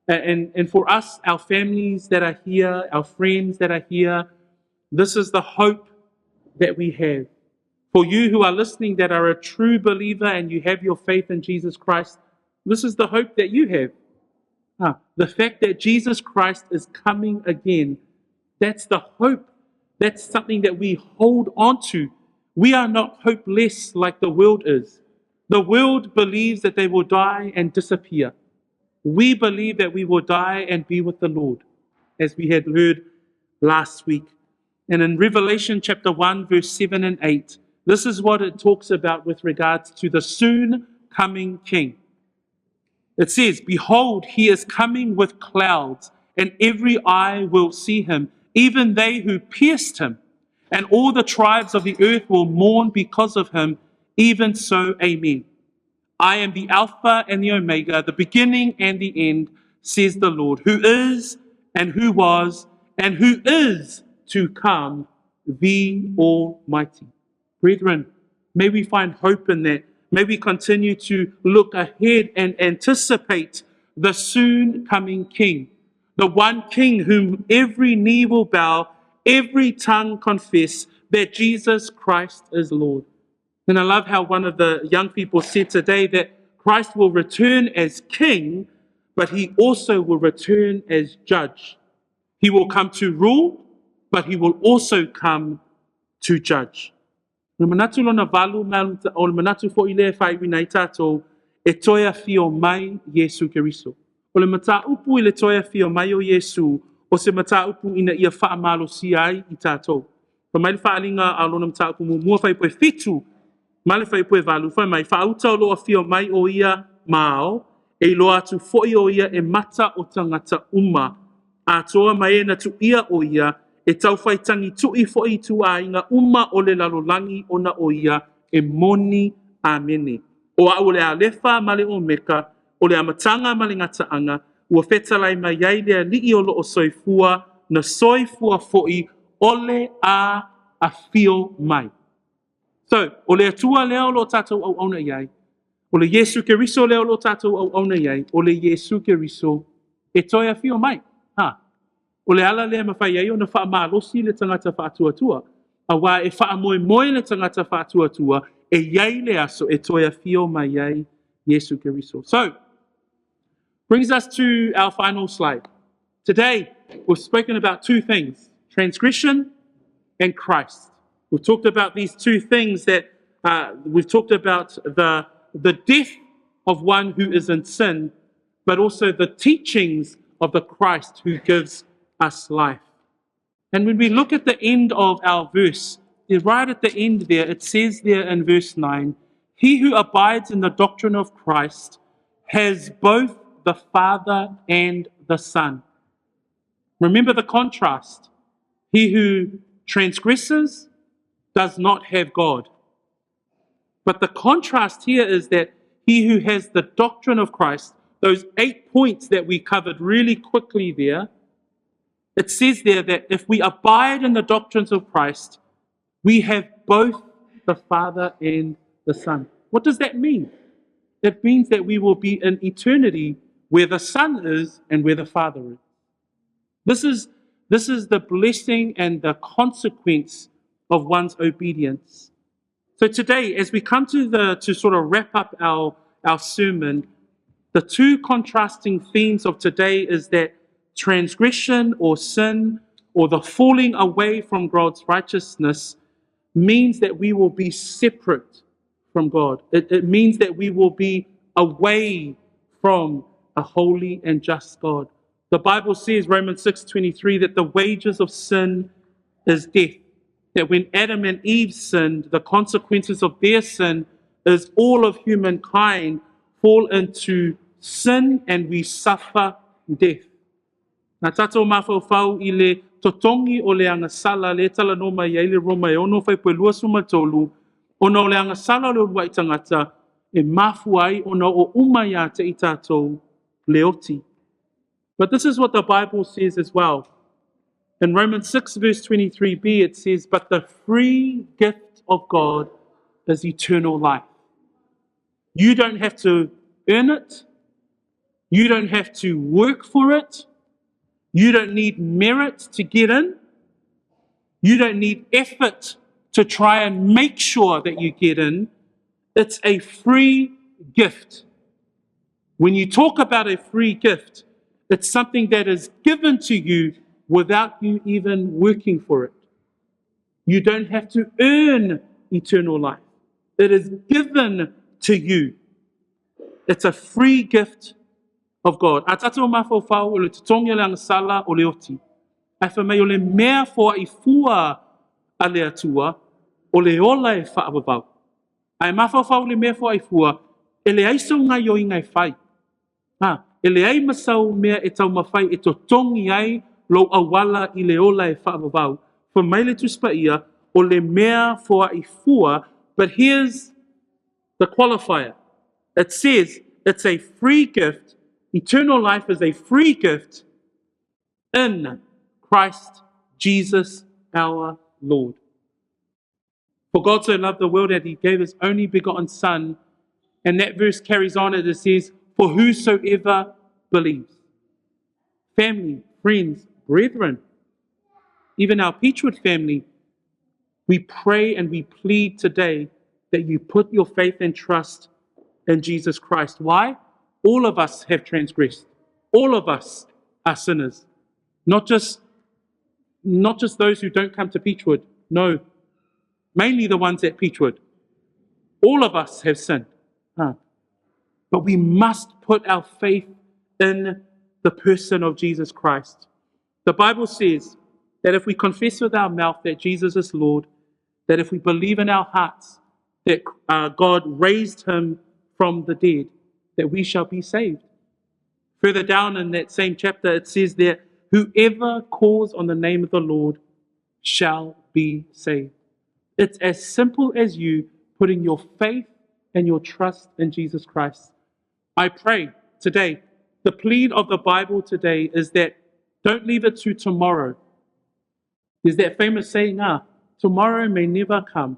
E: And for us, our families that are here, our friends that are here, this is the hope that we have. For you who are listening that are a true believer and you have your faith in Jesus Christ, this is the hope that you have. The fact that Jesus Christ is coming again, that's the hope. That's something that we hold on to. We are not hopeless like the world is. The world believes that they will die and disappear. We believe that we will die and be with the Lord, as we had heard last week. And in Revelation chapter 1, verse 7 and 8, this is what it talks about with regards to the soon coming King. It says, "Behold, he is coming with clouds, and every eye will see him, even they who pierced him, and all the tribes of the earth will mourn because of him. Even so, amen. I am the Alpha and the Omega, the beginning and the end, says the Lord, who is and who was and who is to come, the Almighty." Brethren, may we find hope in that. May we continue to look ahead and anticipate the soon coming King, the one King whom every knee will bow, every tongue confess that Jesus Christ is Lord. And I love how one of the young people said today that Christ will return as King, but he also will return as judge. He will come to rule, but he will also come to judge. Na manatu lona valu o le manatu fo ile whaiwina I tātou e toia fio mai Yesu Keriso. O le mata upu i le toia fio mai o Yesu, o se mata upu ina ia whaamalo si ai I tātou. Pa mai le whaalinga a lona mata upu mua whai poe fitu, ma le whai poe valu, whai mai whaauta o loa fio mai o ia mao, e loa atu foi o ia e mata o tangata uma, a toa mai e na tu ia o ia, e tau whaitangi tui foi tu a inga uma o le lalolangi o na o ia e moni amene. O a o le alefa ma le o meka, o le amatanga ma le ngataanga, ua whetalai mai iai lea lii o lo o soifua, na soifua foi ole a fio mai. So, o le atua leo lo tātou au auna iai, o le Yesu Keriso leo lo tātou au auna iai, o le Yesu Keriso e toi a fio mai. O le ala lea mawhai ai o na wha maalosi le tangata whaatuatua, a wā e wha moe moe le tangata whaatuatua, e iai le aso e toi a fio mai iai Yesu Keriso. So, brings us to our final slide. Today, we've spoken about two things, transgression and Christ. We've talked about these two things that we've talked about the death of one who is in sin, but also the teachings of the Christ who gives us life. And when we look at the end of our verse, right at the end there, it says there in verse 9, "He who abides in the doctrine of Christ has both the Father and the Son." Remember the contrast. He who transgresses does not have God. But the contrast here is that he who has the doctrine of Christ, those 8 points that we covered really quickly there, it says there that if we abide in the doctrines of Christ, we have both the Father and the Son. What does that mean? It means that we will be in eternity where the Son is and where the Father is. This is the blessing and the consequence of one's obedience. So today, as we come to sort of wrap up our sermon, the two contrasting themes of today is that transgression or sin or the falling away from God's righteousness means that we will be separate from God. It means that we will be away from a holy and just God. The Bible says, Romans 6:23, that the wages of sin is death. That when Adam and Eve sinned, the consequences of their sin is all of humankind fall into sin and we suffer death. Nā tātou mawhauwhau I le totongi o le angasala le talanoma I le Roma e ono whai pui suma tolu, ono le angasala le urua I tangata e mafu ai ono o umaya te I tātou leoti. But this is what the Bible says as well. In Romans 6 verse 23b it says, but the free gift of God is eternal life. You don't have to earn it. You don't have to work for it. You don't need merit to get in. You don't need effort to try and make sure that you get in. It's a free gift. When you talk about a free gift, it's something that is given to you without you even working for it. You don't have to earn eternal life. It is given to you. It's a free gift of God. A tātou mawhauwhau o le tutongi o le angasala o le oti. Ai whamei o le mea fōa I fua a le atua o le ola e whaababau. Ai mawhauwhau le mea fōa I fua e le aiso ngai o I ngai whai. E le ai masau mea e tau mawhai e totongi ai lo awala I le ola e whaababau. Whamei le tuspa ia o le mea fōa I fua, but here's the qualifier. It says it's a free gift. Eternal life is a free gift in Christ Jesus our Lord. For God so loved the world that He gave His only begotten Son, and that verse carries on and it says, for whosoever believes. Family, friends, brethren, even our Peachwood family, we pray and we plead today that you put your faith and trust in Jesus Christ. Why? All of us have transgressed. All of us are sinners. Not just those who don't come to Peachwood. No, mainly the ones at Peachwood. All of us have sinned. But we must put our faith in the person of Jesus Christ. The Bible says that if we confess with our mouth that Jesus is Lord, that if we believe in our hearts that God raised Him from the dead, that we shall be saved. Further down in that same chapter, it says that whoever calls on the name of the Lord shall be saved. It's as simple as you putting your faith and your trust in Jesus Christ. I pray today, the plead of the Bible today is that don't leave it to tomorrow. There's that famous saying, tomorrow may never come.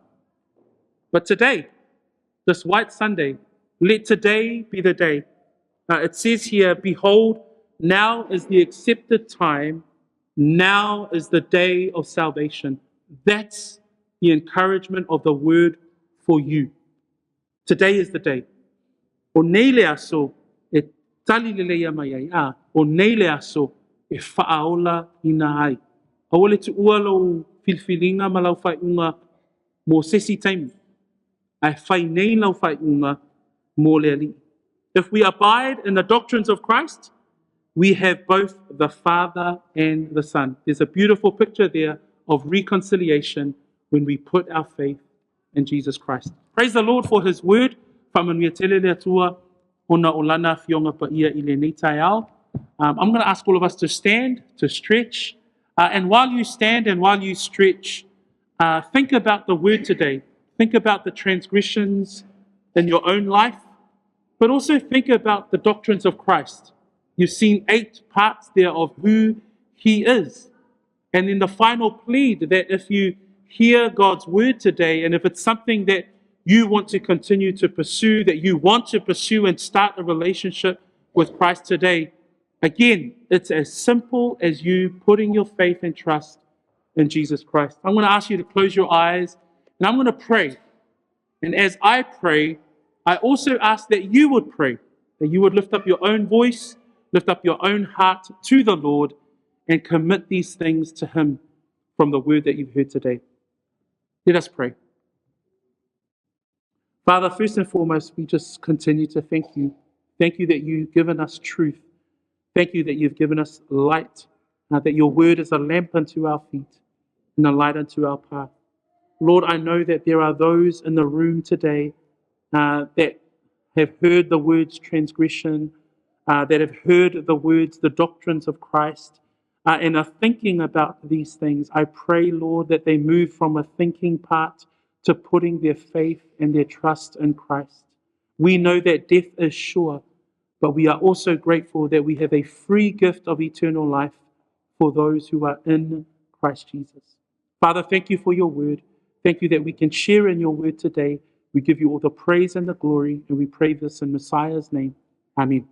E: But today, this White Sunday, let today be the day. It says here, behold, now is the accepted time. Now is the day of salvation. That's the encouragement of the word for you. Today is the day. O nei le aso e tali le leia mai ai. O nei le aso e whaaola ina ai. Hawale tu ua lau filfilinga ma lau whaiunga mo sesi taimi. Ai whai nei lau whaiunga mo le ali. If we abide in the doctrines of Christ, we have both the Father and the Son. There's a beautiful picture there of reconciliation when we put our faith in Jesus Christ. Praise the Lord for His word. I'm going to ask all of us to stand, to stretch. And while you stand and while you stretch, think about the word today. Think about the transgressions in your own life, but also think about the doctrines of Christ. You've seen 8 parts there of who he is. And then the final plead that if you hear God's word today, and if it's something that you want to continue to pursue, that you want to pursue and start a relationship with Christ today, again, it's as simple as you putting your faith and trust in Jesus Christ. I'm going to ask you to close your eyes, and I'm going to pray. And as I pray, I also ask that you would pray, that you would lift up your own voice, lift up your own heart to the Lord, and commit these things to him from the word that you've heard today. Let us pray. Father, first and foremost, we just continue to thank you. Thank you that you've given us truth. Thank you that you've given us light, that your word is a lamp unto our feet and a light unto our path. Lord, I know that there are those in the room today that have heard the words transgression, that have heard the words, the doctrines of Christ, and are thinking about these things. I pray, Lord, that they move from a thinking part to putting their faith and their trust in Christ. We know that death is sure, but we are also grateful that we have a free gift of eternal life for those who are in Christ Jesus. Father, thank you for your word. Thank you that we can share in your word today. We give you all the praise and the glory, and we pray this in Messiah's name. Amen.